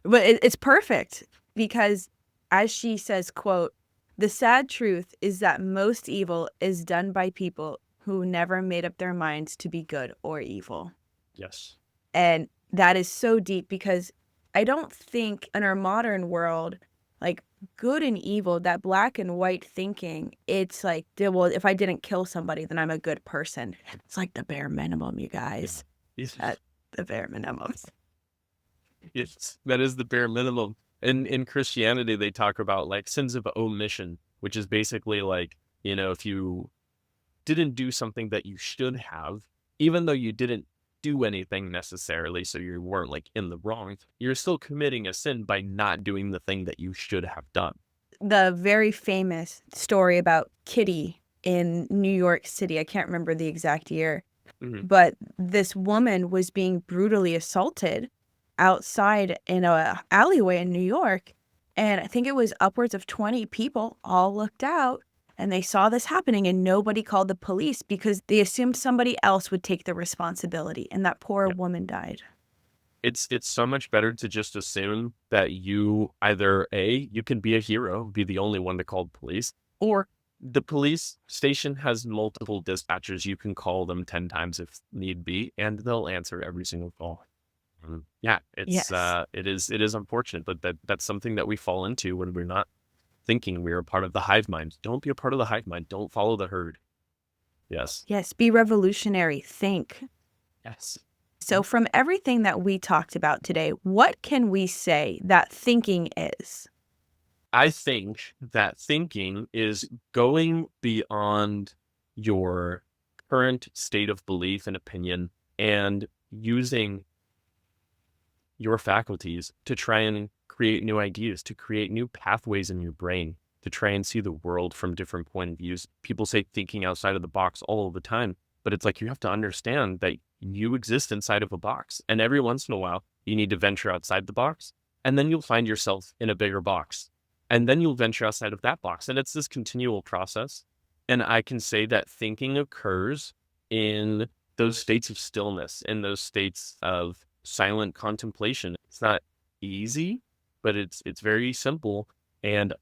but it's perfect because as she says, quote, "The sad truth is that most evil is done by people who never made up their minds to be good or evil." Yes. And that is so deep because I don't think in our modern world, like good and evil, that black and white thinking, it's like, well, if I didn't kill somebody, then I'm a good person. It's like the bare minimum, you guys. Yes. At the bare minimum. Yes, that is the bare minimum. In Christianity, they talk about like sins of omission, which is basically like, if you didn't do something that you should have, even though you didn't do anything necessarily, so you weren't like in the wrong, you're still committing a sin by not doing the thing that you should have done. The very famous story about Kitty in New York City, I can't remember the exact year, but this woman was being brutally assaulted outside in a alleyway in New York. And I think it was upwards of 20 people all looked out and they saw this happening and nobody called the police because they assumed somebody else would take the responsibility. And that poor woman died. It's so much better to just assume that you either you can be a hero, be the only one to call the police, or the police station has multiple dispatchers. You can call them 10 times if need be, and they'll answer every single call. Yeah, Yes. it is unfortunate, but that's something that we fall into when we're not thinking we're a part of the hive mind. Don't be a part of the hive mind. Don't follow the herd. Yes. Yes, be revolutionary. Think. Yes. So from everything that we talked about today, what can we say that thinking is? I think that thinking is going beyond your current state of belief and opinion and using your faculties to try and create new ideas, to create new pathways in your brain, to try and see the world from different point of views. People say thinking outside of the box all the time, but it's like you have to understand that you exist inside of a box. And every once in a while, you need to venture outside the box, and then you'll find yourself in a bigger box. And then you'll venture outside of that box. And it's this continual process. And I can say that thinking occurs in those states of stillness, in those states of silent contemplation. It's not easy, but it's very simple. And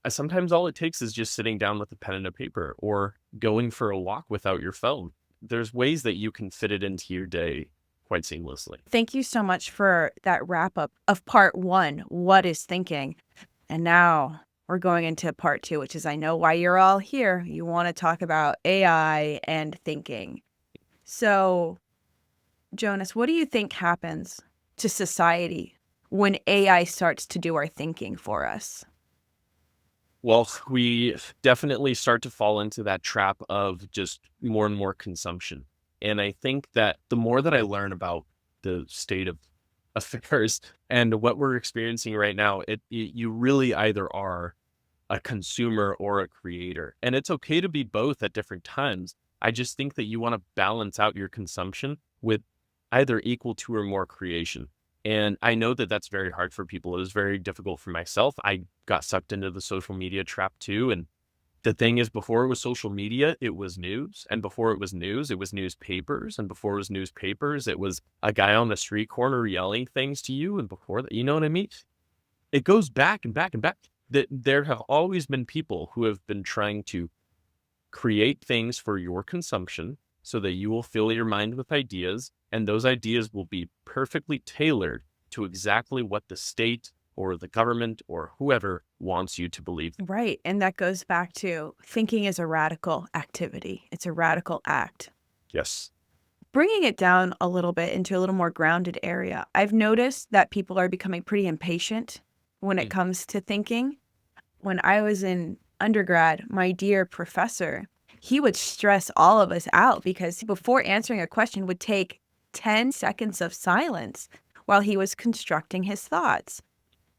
sometimes all it takes is just sitting down with a pen and a paper or going for a walk without your phone. There's ways that you can fit it into your day quite seamlessly. Thank you so much for that wrap up of part one, what is thinking? And now we're going into part two, which is I know why you're all here. You want to talk about AI and thinking. So, Jonas, what do you think happens to society when AI starts to do our thinking for us? Well, we definitely start to fall into that trap of just more and more consumption. And I think that the more that I learn about the state of affairs and what we're experiencing right now, you really either are a consumer or a creator. And it's okay to be both at different times. I just think that you want to balance out your consumption with either equal to or more creation. And I know that that's very hard for people. It was very difficult for myself. I got sucked into the social media trap too. And the thing is, before it was social media, it was news. And before it was news, it was newspapers. And before it was newspapers, it was a guy on the street corner yelling things to you. And before that, you know what I mean? It goes back and back and back. There have always been people who have been trying to create things for your consumption so that you will fill your mind with ideas, and those ideas will be perfectly tailored to exactly what the state or the government or whoever wants you to believe. Right. And that goes back to thinking is a radical activity. It's a radical act. Yes. Bringing it down a little bit into a little more grounded area, I've noticed that people are becoming pretty impatient when it comes to thinking. When I was in undergrad, my dear professor, he would stress all of us out because before answering a question would take 10 seconds of silence while he was constructing his thoughts.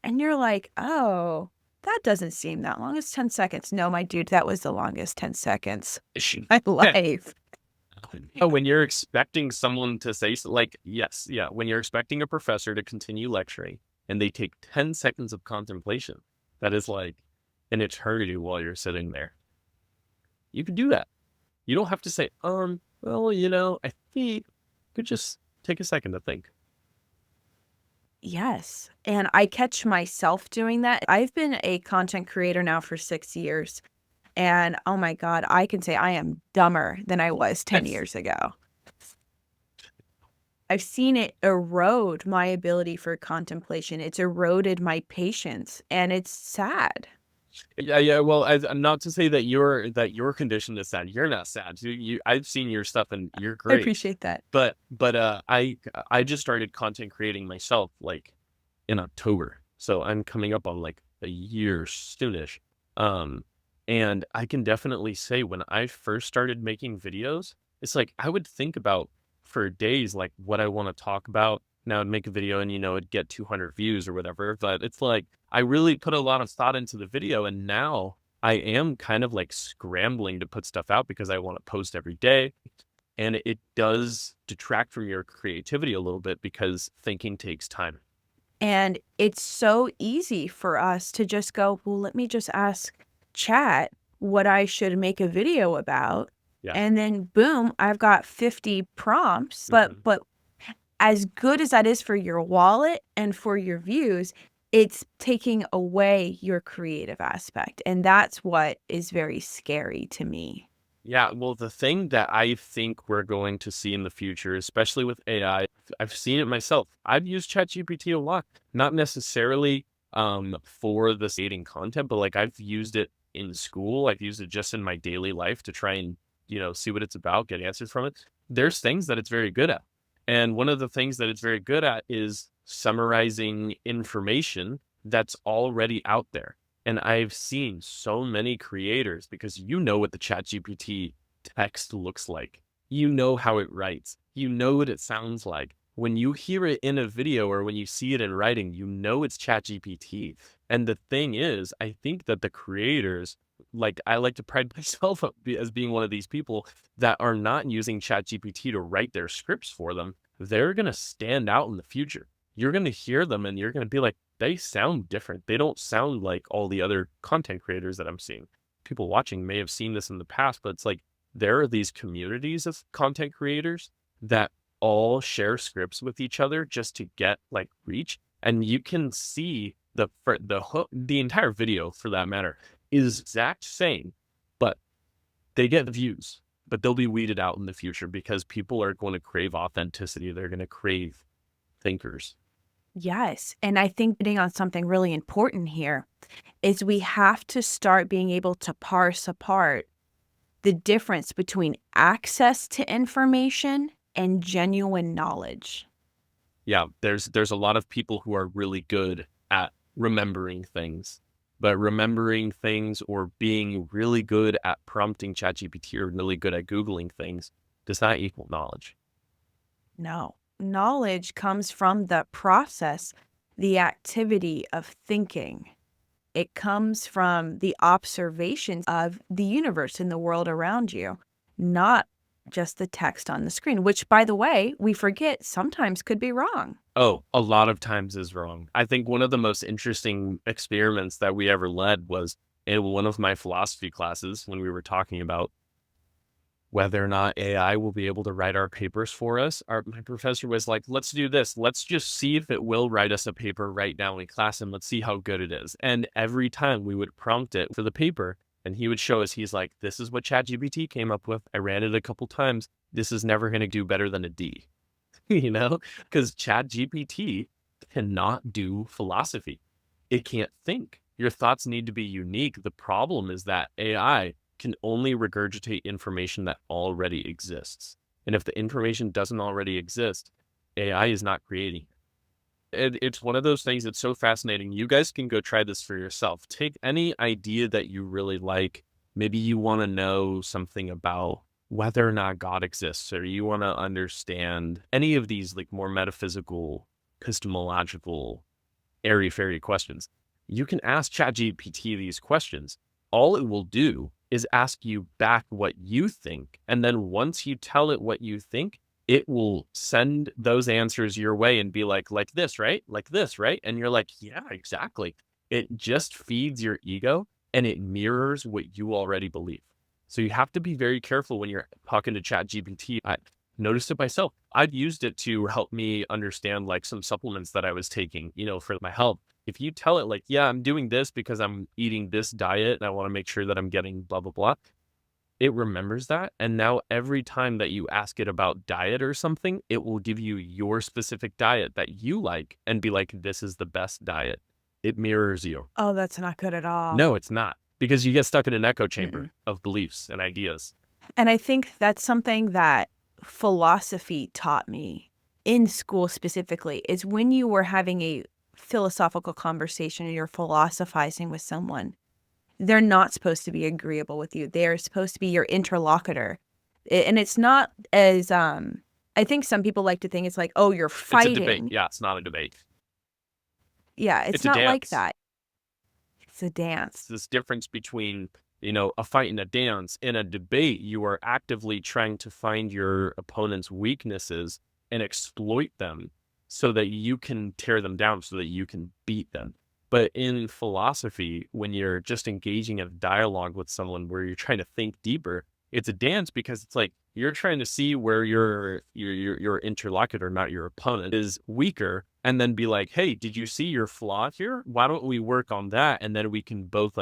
And you're like, oh, that doesn't seem that long. It's 10 seconds. No, my dude, that was the longest 10 seconds of my life. Oh, when you're expecting someone to say, like, yes, yeah, when you're expecting a professor to continue lecturing and they take 10 seconds of contemplation, that is like an eternity while you're sitting there. You can do that. You don't have to say, well, I think you could just take a second to think. Yes. And I catch myself doing that. I've been a content creator now for 6 years. And oh my God, I can say I am dumber than I was 10 years ago. I've seen it erode my ability for contemplation. It's eroded my patience, and it's sad. Yeah. Well, not to say that your condition is sad. You're not sad. I've seen your stuff and you're I great. appreciate that. But I just started content creating myself like in October, so I'm coming up on like a year soonish. And I can definitely say when I first started making videos, it's like I would think about for days like what I want to talk about. Now I'd make a video and it'd get 200 views or whatever, but it's like I really put a lot of thought into the video, and now I am kind of like scrambling to put stuff out because I want to post every day. And it does detract from your creativity a little bit because thinking takes time. And it's so easy for us to just go, well, let me just ask chat what I should make a video about. Yeah. And then boom, I've got 50 prompts. But as good as that is for your wallet and for your views, it's taking away your creative aspect. And that's what is very scary to me. Yeah, well, the thing that I think we're going to see in the future, especially with AI, I've seen it myself. I've used ChatGPT a lot, not necessarily for the creating content, but like I've used it in school. I've used it just in my daily life to try and, see what it's about, get answers from it. There's things that it's very good at. And one of the things that it's very good at is summarizing information that's already out there. And I've seen so many creators, because you know what the ChatGPT text looks like. You know how it writes. You know what it sounds like. When you hear it in a video or when you see it in writing, you know it's ChatGPT. And the thing is, I think that the creators, like I like to pride myself up as being one of these people that are not using ChatGPT to write their scripts for them. They're going to stand out in the future. You're going to hear them and you're going to be like, they sound different. They don't sound like all the other content creators that I'm seeing. People watching may have seen this in the past, but it's like there are these communities of content creators that all share scripts with each other just to get like reach. And you can see the entire video, for that matter, is exact same, but they get views, but they'll be weeded out in the future because people are going to crave authenticity. They're going to crave thinkers. Yes. And I think hitting on something really important here is we have to start being able to parse apart the difference between access to information and genuine knowledge. Yeah, there's a lot of people who are really good at remembering things, but remembering things or being really good at prompting ChatGPT or really good at Googling things does not equal knowledge. No. Knowledge comes from the process, the activity of thinking. It comes from the observations of the universe and the world around you, not just the text on the screen, which, by the way, we forget sometimes could be wrong. Oh, a lot of times is wrong. I think one of the most interesting experiments that we ever led was in one of my philosophy classes when we were talking about whether or not AI will be able to write our papers for us. My professor was like, let's do this. Let's just see if it will write us a paper right now in class and let's see how good it is. And every time we would prompt it for the paper and he would show us, he's like, this is what ChatGPT came up with. I ran it a couple times. This is never going to do better than a D, because ChatGPT cannot do philosophy. It can't think. Your thoughts need to be unique. The problem is that AI can only regurgitate information that already exists. And if the information doesn't already exist, AI is not creating it. It's one of those things that's so fascinating. You guys can go try this for yourself. Take any idea that you really like. Maybe you want to know something about whether or not God exists, or you want to understand any of these like more metaphysical epistemological airy-fairy questions. You can ask ChatGPT these questions. All it will do is ask you back what you think. And then once you tell it what you think, it will send those answers your way and be like this, right? Like this, right? And you're like, yeah, exactly. It just feeds your ego and it mirrors what you already believe. So you have to be very careful when you're talking to ChatGPT. I noticed it myself. I've used it to help me understand like some supplements that I was taking, for my health. If you tell it like, yeah, I'm doing this because I'm eating this diet and I want to make sure that I'm getting blah, blah, blah, it remembers that. And now every time that you ask it about diet or something, it will give you your specific diet that you like and be like, this is the best diet. It mirrors you. Oh, that's not good at all. No, it's not, because you get stuck in an echo chamber Mm-mm. of beliefs and ideas. And I think that's something that philosophy taught me in school specifically, is when you were having a philosophical conversation and you're philosophizing with someone, they're not supposed to be agreeable with you. They're supposed to be your interlocutor. And it's not as, I think some people like to think it's like, oh, you're fighting. It's a debate. Yeah, it's not a debate. Yeah, it's a not dance. like that. It's a dance. It's this difference between, a fight and a dance. In a debate, you are actively trying to find your opponent's weaknesses and exploit them so that you can tear them down, so that you can beat them. But in philosophy, when you're just engaging in a dialogue with someone where you're trying to think deeper, it's a dance, because it's like you're trying to see where your interlocutor, not your opponent, is weaker, and then be like, hey, did you see your flaw here? Why don't we work on that? And then we can both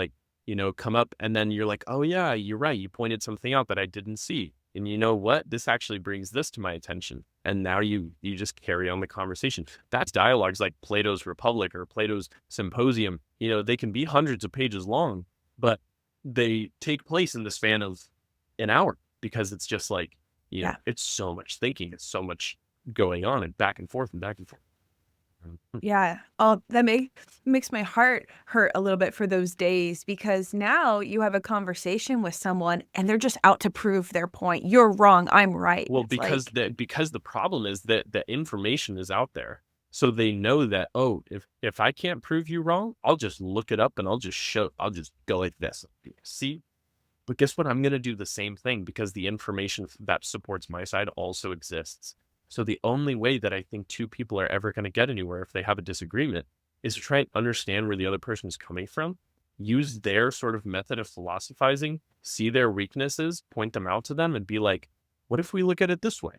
come up, and then you're like, oh yeah, you're right. You pointed something out that I didn't see. And you know what? This actually brings this to my attention. And now you just carry on the conversation. That's dialogues like Plato's Republic or Plato's Symposium. They can be hundreds of pages long, but they take place in the span of an hour, because it's just like, Yeah. it's so much thinking. It's so much going on and back and forth and back and forth. Yeah. Oh, that makes my heart hurt a little bit for those days, because now you have a conversation with someone and they're just out to prove their point. You're wrong. I'm right. Well, It's because the problem is that the information is out there. So they know that, oh, if I can't prove you wrong, I'll just look it up and I'll just go like this. See? But guess what? I'm going to do the same thing, because the information that supports my side also exists. So the only way that I think two people are ever going to get anywhere if they have a disagreement is to try and understand where the other person is coming from, use their sort of method of philosophizing, see their weaknesses, point them out to them, and be like, what if we look at it this way?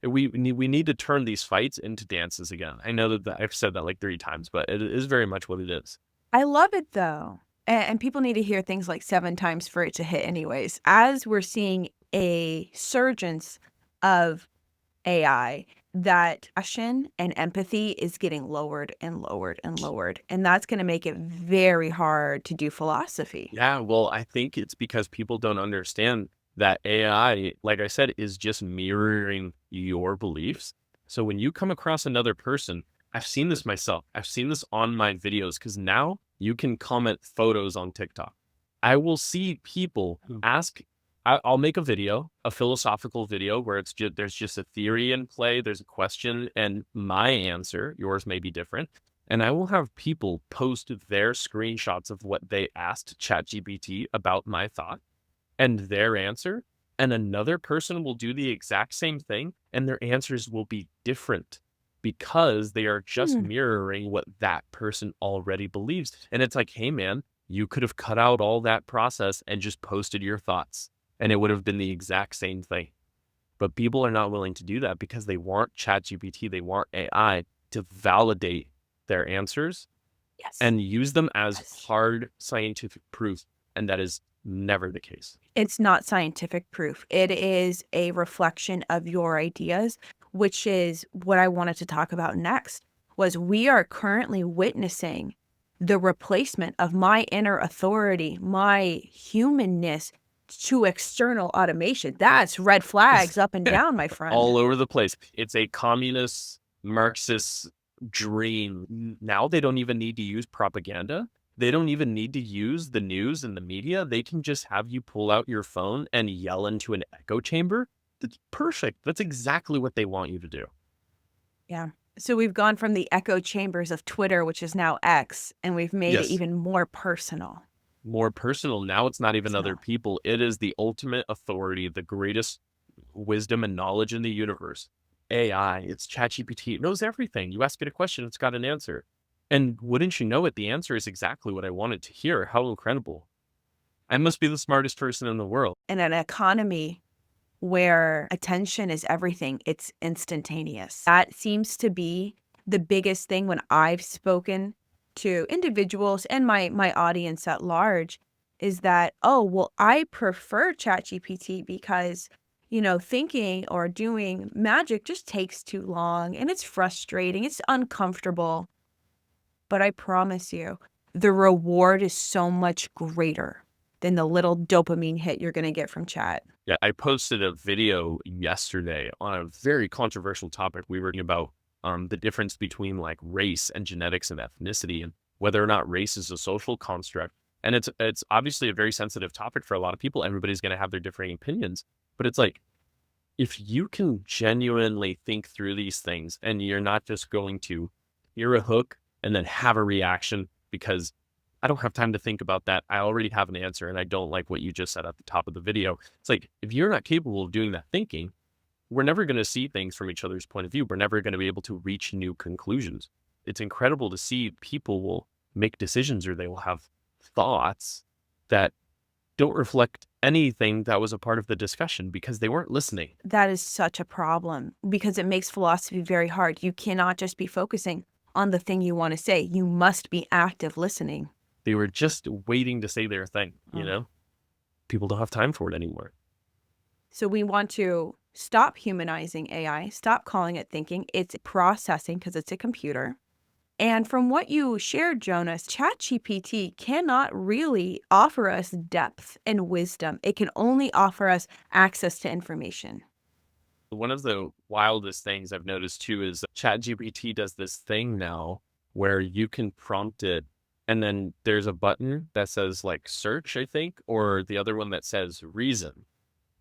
We need to turn these fights into dances again. I know that I've said that like 3 times, but it is very much what it is. I love it though. And people need to hear things like 7 times for it to hit anyways. As we're seeing a surgence of AI, that passion and empathy is getting lowered and lowered and lowered. And that's going to make it very hard to do philosophy. Yeah, well, I think it's because people don't understand that AI, like I said, is just mirroring your beliefs. So when you come across another person, I've seen this myself. I've seen this on my videos, because now you can comment photos on TikTok. I will see people ask, I'll make a video, a philosophical video, where there's just a theory in play, there's a question, and my answer, yours may be different. And I will have people post their screenshots of what they asked ChatGPT about my thought and their answer. And another person will do the exact same thing, and their answers will be different, because they are just mirroring what that person already believes. And it's like, hey man, you could have cut out all that process and just posted your thoughts, and it would have been the exact same thing. But people are not willing to do that, because they want ChatGPT, they want AI to validate their answers and use them as hard scientific proof. And that is never the case. It's not scientific proof. It is a reflection of your ideas, which is what I wanted to talk about next. Was we are currently witnessing the replacement of my inner authority, my humanness, to external automation. That's red flags up and down, my friend. All over the place. It's a communist, Marxist dream. Now they don't even need to use propaganda. They don't even need to use the news and the media. They can just have you pull out your phone and yell into an echo chamber. That's perfect. That's exactly what they want you to do. Yeah. So we've gone from the echo chambers of Twitter, which is now X, and we've made it Yes. even more personal. More personal. Now it's not even other Personal. people. It is the ultimate authority, the greatest wisdom and knowledge in the universe. AI, it's ChatGPT. It knows everything. You ask it a question, it's got an answer. And wouldn't you know it, the answer is exactly what I wanted to hear. How incredible. I must be the smartest person in the world. In an economy where attention is everything, it's instantaneous. That seems to be the biggest thing when I've spoken to individuals and my audience at large is that, oh, well, I prefer ChatGPT because, thinking or doing magic just takes too long and it's frustrating, it's uncomfortable. But I promise you, the reward is so much greater than the little dopamine hit you're going to get from chat. Yeah, I posted a video yesterday on a very controversial topic. We were talking about the difference between like race and genetics and ethnicity, and whether or not race is a social construct. And it's obviously a very sensitive topic for a lot of people. Everybody's going to have their differing opinions, but it's like, if you can genuinely think through these things and you're not just going to hear a hook and then have a reaction because I don't have time to think about that. I already have an answer and I don't like what you just said at the top of the video. It's like, if you're not capable of doing that thinking, we're never going to see things from each other's point of view. We're never going to be able to reach new conclusions. It's incredible to see people will make decisions or they will have thoughts that don't reflect anything that was a part of the discussion because they weren't listening. That is such a problem because it makes philosophy very hard. You cannot just be focusing on the thing you want to say. You must be active listening. They were just waiting to say their thing, you know? People don't have time for it anymore. So we want to stop humanizing AI, stop calling it thinking. It's processing because it's a computer. And from what you shared, Jonas, ChatGPT cannot really offer us depth and wisdom. It can only offer us access to information. One of the wildest things I've noticed too is ChatGPT does this thing now where you can prompt it and then there's a button that says like search, I think, or the other one that says reason.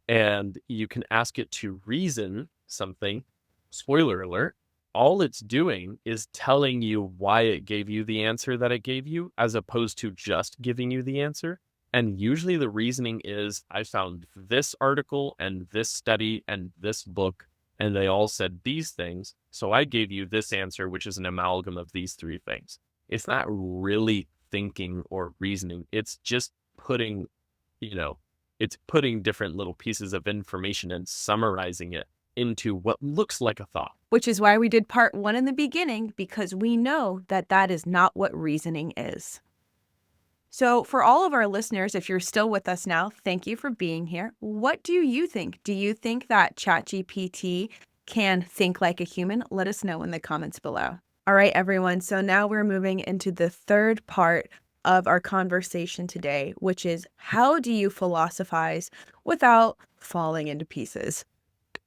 And you can ask it to reason something. Spoiler alert. All it's doing is telling you why it gave you the answer that it gave you, as opposed to just giving you the answer. And usually the reasoning is, I found this article and this study and this book, and they all said these things. So I gave you this answer, which is an amalgam of these three things. It's not really thinking or reasoning. It's just putting, it's putting different little pieces of information and summarizing it into what looks like a thought. Which is why we did part 1 in the beginning, because we know that that is not what reasoning is. So for all of our listeners, if you're still with us now, thank you for being here. What do you think? Do you think that ChatGPT can think like a human? Let us know in the comments below. All right, everyone. So now we're moving into the third part of our conversation today, which is how do you philosophize without falling into pieces?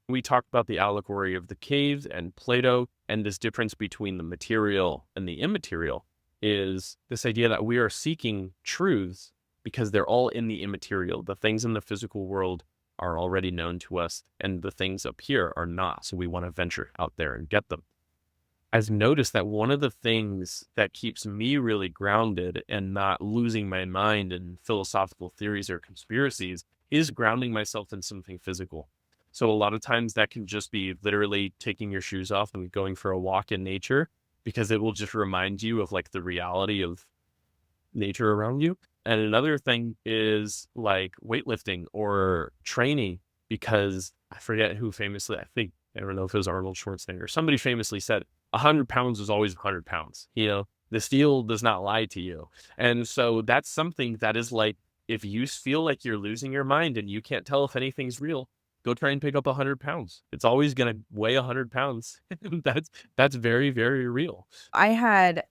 We talked about the allegory of the cave and Plato, and this difference between the material and the immaterial is this idea that we are seeking truths because they're all in the immaterial. The things in the physical world are already known to us, and the things up here are not. So we want to venture out there and get them. I've noticed that one of the things that keeps me really grounded and not losing my mind in philosophical theories or conspiracies is grounding myself in something physical. So a lot of times that can just be literally taking your shoes off and going for a walk in nature, because it will just remind you of like the reality of nature around you. And another thing is like weightlifting or training, because I forget who famously, I don't know if it was Arnold Schwarzenegger, somebody famously said 100 pounds is always 100 pounds. The steel does not lie to you. And so that's something that is like, if you feel like you're losing your mind and you can't tell if anything's real, go try and pick up 100 pounds. It's always going to weigh 100 pounds. That's very, very real. I had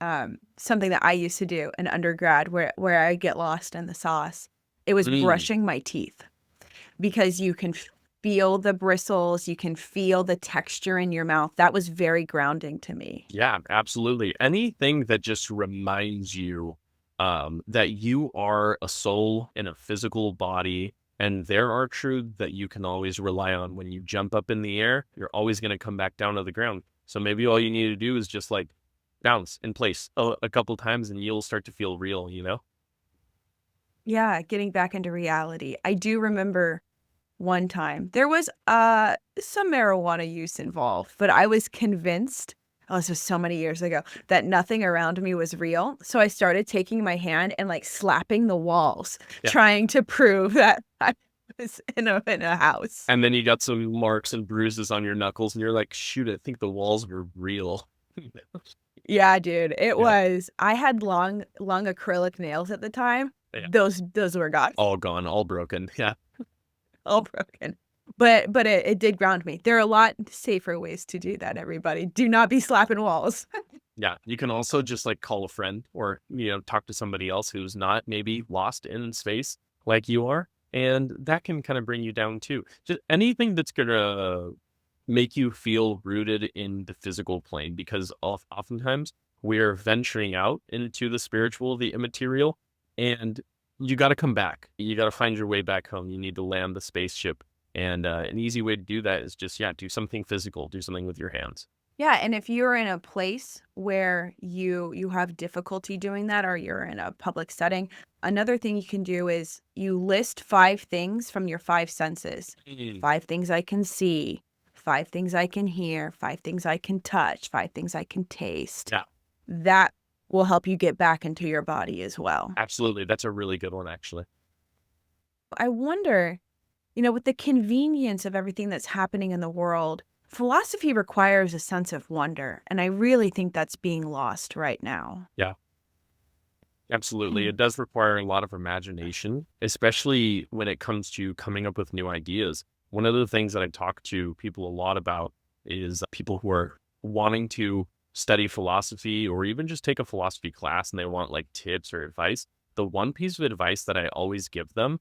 something that I used to do in undergrad where I get lost in the sauce. It was brushing my teeth, because you can feel the bristles, you can feel the texture in your mouth. That was very grounding to me. Yeah, absolutely. Anything that just reminds you that you are a soul in a physical body, and there are truths that you can always rely on. When you jump up in the air, you're always going to come back down to the ground. So maybe all you need to do is just like bounce in place a couple times and you'll start to feel real, you know? Yeah, getting back into reality. I do remember one time there was some marijuana use involved, but I was convinced, oh, this was so many years ago, that nothing around me was real. So I started taking my hand and like slapping the walls, Yeah. trying to prove that I was in a house. And then you got some marks and bruises on your knuckles and you're like, shoot, I think the walls were real. Yeah, dude, it Yeah. was. I had long acrylic nails at the time. Yeah. Those were gone. All gone, all broken. Yeah. All broken. But it did ground me. There are a lot safer ways to do that, everybody. Do not be slapping walls. Yeah. You can also just like call a friend or, talk to somebody else who's not maybe lost in space like you are. And that can kind of bring you down too. Just anything that's going to make you feel rooted in the physical plane, because oftentimes we're venturing out into the spiritual, the immaterial, and you got to come back. You got to find your way back home. You need to land the spaceship. And an easy way to do that is just, do something physical, do something with your hands. Yeah, and if you're in a place where you have difficulty doing that, or you're in a public setting, another thing you can do is you list 5 things from your 5 senses. 5 things I can see, 5 things I can hear, 5 things I can touch, 5 things I can taste. Yeah. That will help you get back into your body as well. Absolutely. That's a really good one, actually. I wonder, with the convenience of everything that's happening in the world, philosophy requires a sense of wonder, and I really think that's being lost right now. Yeah. Absolutely. It does require a lot of imagination, especially when it comes to coming up with new ideas. One of the things that I talk to people a lot about is people who are wanting to study philosophy or even just take a philosophy class and they want like tips or advice. The one piece of advice that I always give them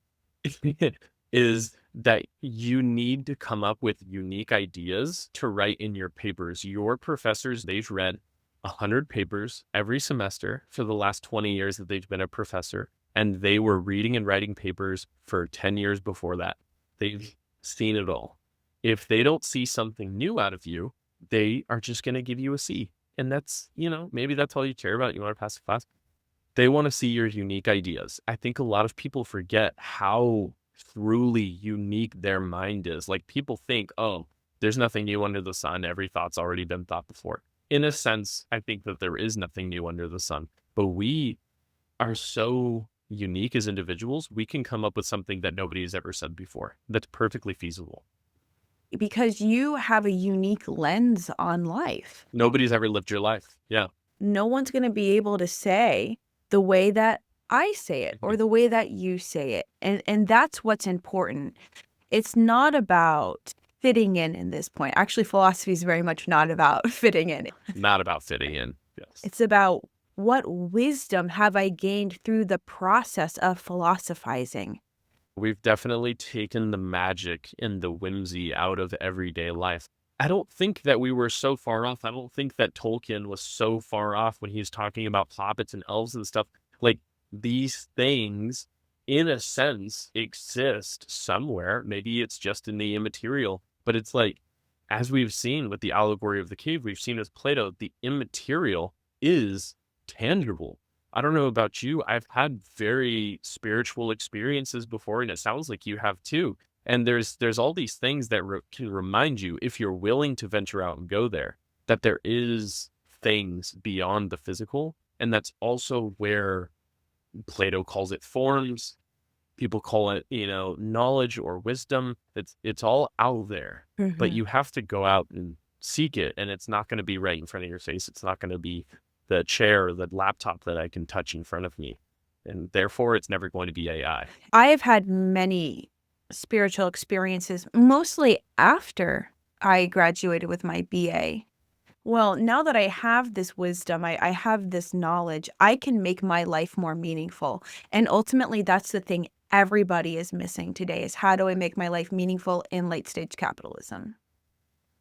is that you need to come up with unique ideas to write in your papers. Your professors, they've read 100 papers every semester for the last 20 years that they've been a professor, and they were reading and writing papers for 10 years before that. They've seen it all. If they don't see something new out of you, they are just going to give you a C. And that's, maybe that's all you care about. You want to pass the class. They want to see your unique ideas. I think a lot of people forget how truly unique their mind is. Like people think, oh, there's nothing new under the sun. Every thought's already been thought before. In a sense, I think that there is nothing new under the sun, but we are so unique as individuals. We can come up with something that nobody has ever said before. That's perfectly feasible. Because you have a unique lens on life. Nobody's ever lived your life. Yeah. No one's going to be able to say the way that I say it or the way that you say it. And that's what's important. It's not about fitting in this point. Actually, philosophy is very much not about fitting in. Not about fitting in. Yes. It's about what wisdom have I gained through the process of philosophizing. We've definitely taken the magic and the whimsy out of everyday life. I don't think that we were so far off. I don't think that Tolkien was so far off when he was talking about hobbits and elves and stuff. Like these things, in a sense, exist somewhere. Maybe it's just in the immaterial, but it's like, as we've seen with the allegory of the cave, we've seen with Plato, the immaterial is tangible. I don't know about you. I've had very spiritual experiences before, and it sounds like you have too. And there's all these things that can remind you, if you're willing to venture out and go there, that there is things beyond the physical. And that's also where Plato calls it forms. People call it, knowledge or wisdom. It's all out there, but you have to go out and seek it. And it's not going to be right in front of your face. It's not going to be the chair or the laptop that I can touch in front of me. And therefore, it's never going to be AI. I have had many spiritual experiences, mostly after I graduated with my BA. Well, now that I have this wisdom, I have this knowledge, I can make my life more meaningful. And ultimately, that's the thing everybody is missing today is how do I make my life meaningful in late stage capitalism?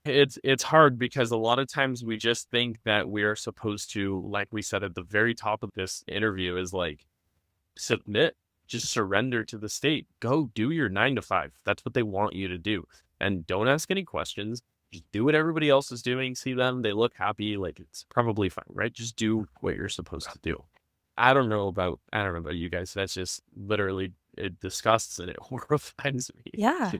It's hard because a lot of times we just think that we're supposed to, like we said at the very top of this interview, is like submit, just surrender to the state. Go do your 9 to 5. That's what they want you to do. And don't ask any questions. Just do what everybody else is doing. See them, they look happy. Like, it's probably fine, right? Just do what you're supposed to do. I don't know about you guys. That's just literally, it disgusts and it horrifies me. Yeah.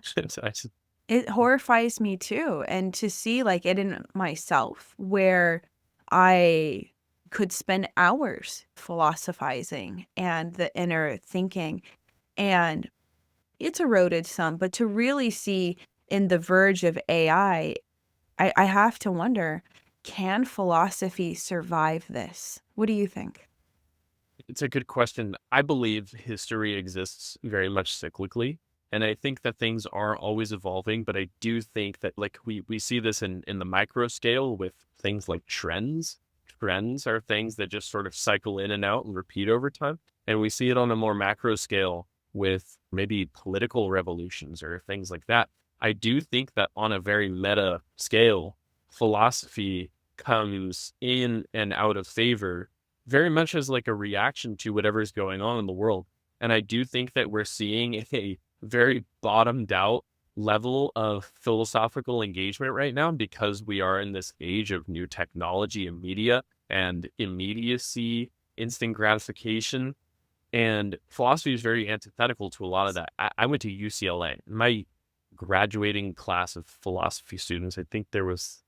It horrifies me too. And to see like it in myself where I could spend hours philosophizing and the inner thinking, and it's eroded some, but to really see in the verge of AI, I have to wonder, can philosophy survive this? What do you think? It's a good question. I believe history exists very much cyclically. And I think that things are always evolving, but I do think that like we see this in the micro scale with things like trends. Trends are things that just sort of cycle in and out and repeat over time. And we see it on a more macro scale with maybe political revolutions or things like that. I do think that on a very meta scale, philosophy comes in and out of favor very much as like a reaction to whatever's going on in the world. And I do think that we're seeing a very bottomed out level of philosophical engagement right now because we are in this age of new technology and media and immediacy, instant gratification. And philosophy is very antithetical to a lot of that. I went to UCLA. My graduating class of philosophy students, I think there was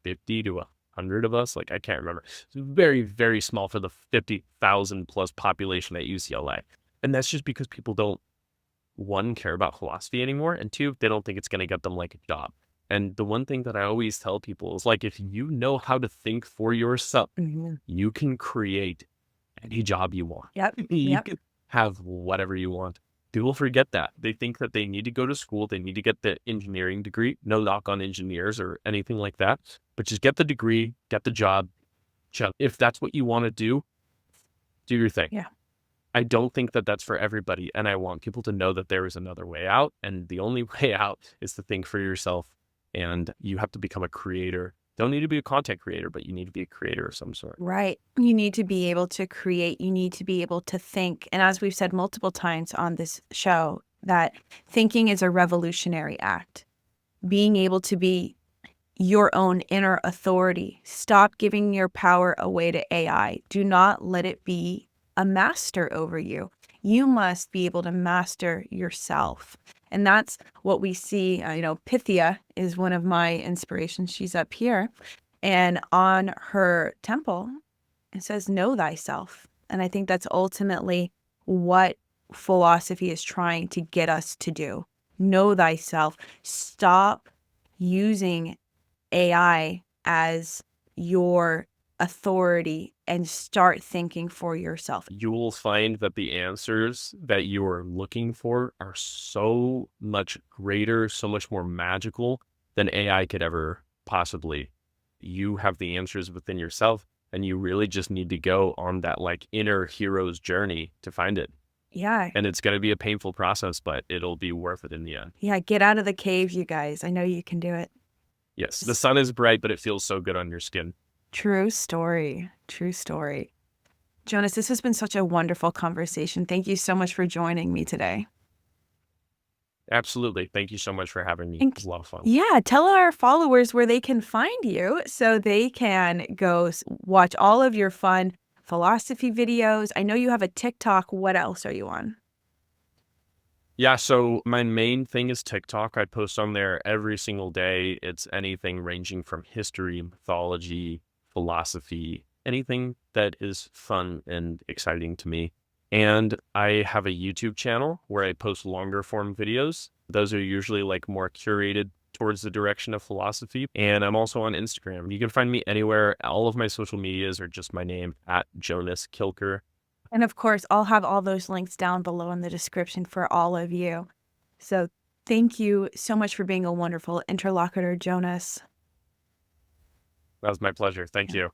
50 to 100 of us. Like, I can't remember. It's very, very small for the 50,000 plus population at UCLA. And that's just because people don't, one, care about philosophy anymore, and two, they don't think it's going to get them like a job. And the one thing that I always tell people is like, if you know how to think for yourself, you can create any job you want. Yep. You can have whatever you want. People forget that. They think that they need to go to school. They need to get the engineering degree. No knock on engineers or anything like that. But just get the degree, get the job. If that's what you want to do your thing. Yeah. I don't think that that's for everybody. And I want people to know that there is another way out. And the only way out is to think for yourself. And you have to become a creator. Don't need to be a content creator, but you need to be a creator of some sort. Right. You need to be able to create. You need to be able to think. And as we've said multiple times on this show, that thinking is a revolutionary act. Being able to be your own inner authority. Stop giving your power away to AI. Do not let it be a master over you. You must be able to master yourself. And that's what we see. Pythia is one of my inspirations. She's up here. And on her temple, it says, know thyself. And I think that's ultimately what philosophy is trying to get us to do. Know thyself. Stop using AI as your authority and start thinking for yourself. You will find that the answers that you are looking for are so much greater, so much more magical than AI could ever possibly. You have the answers within yourself, and you really just need to go on that like inner hero's journey to find it. Yeah. And it's going to be a painful process, but it'll be worth it in the end. Yeah. Get out of the cave, you guys. I know you can do it. Yes. The sun is bright, but it feels so good on your skin. True story. True story. Jonas, this has been such a wonderful conversation. Thank you so much for joining me today. Absolutely. Thank you so much for having me. It was a lot of fun. Yeah. Tell our followers where they can find you so they can go watch all of your fun philosophy videos. I know you have a TikTok. What else are you on? Yeah, so my main thing is TikTok. I post on there every single day. It's anything ranging from history, mythology, philosophy, anything that is fun and exciting to me. And I have a YouTube channel where I post longer form videos. Those are usually like more curated towards the direction of philosophy. And I'm also on Instagram. You can find me anywhere. All of my social medias are just my name, at Jonas Kilker. And of course, I'll have all those links down below in the description for all of you. So thank you so much for being a wonderful interlocutor, Jonas. That was my pleasure. Thank you.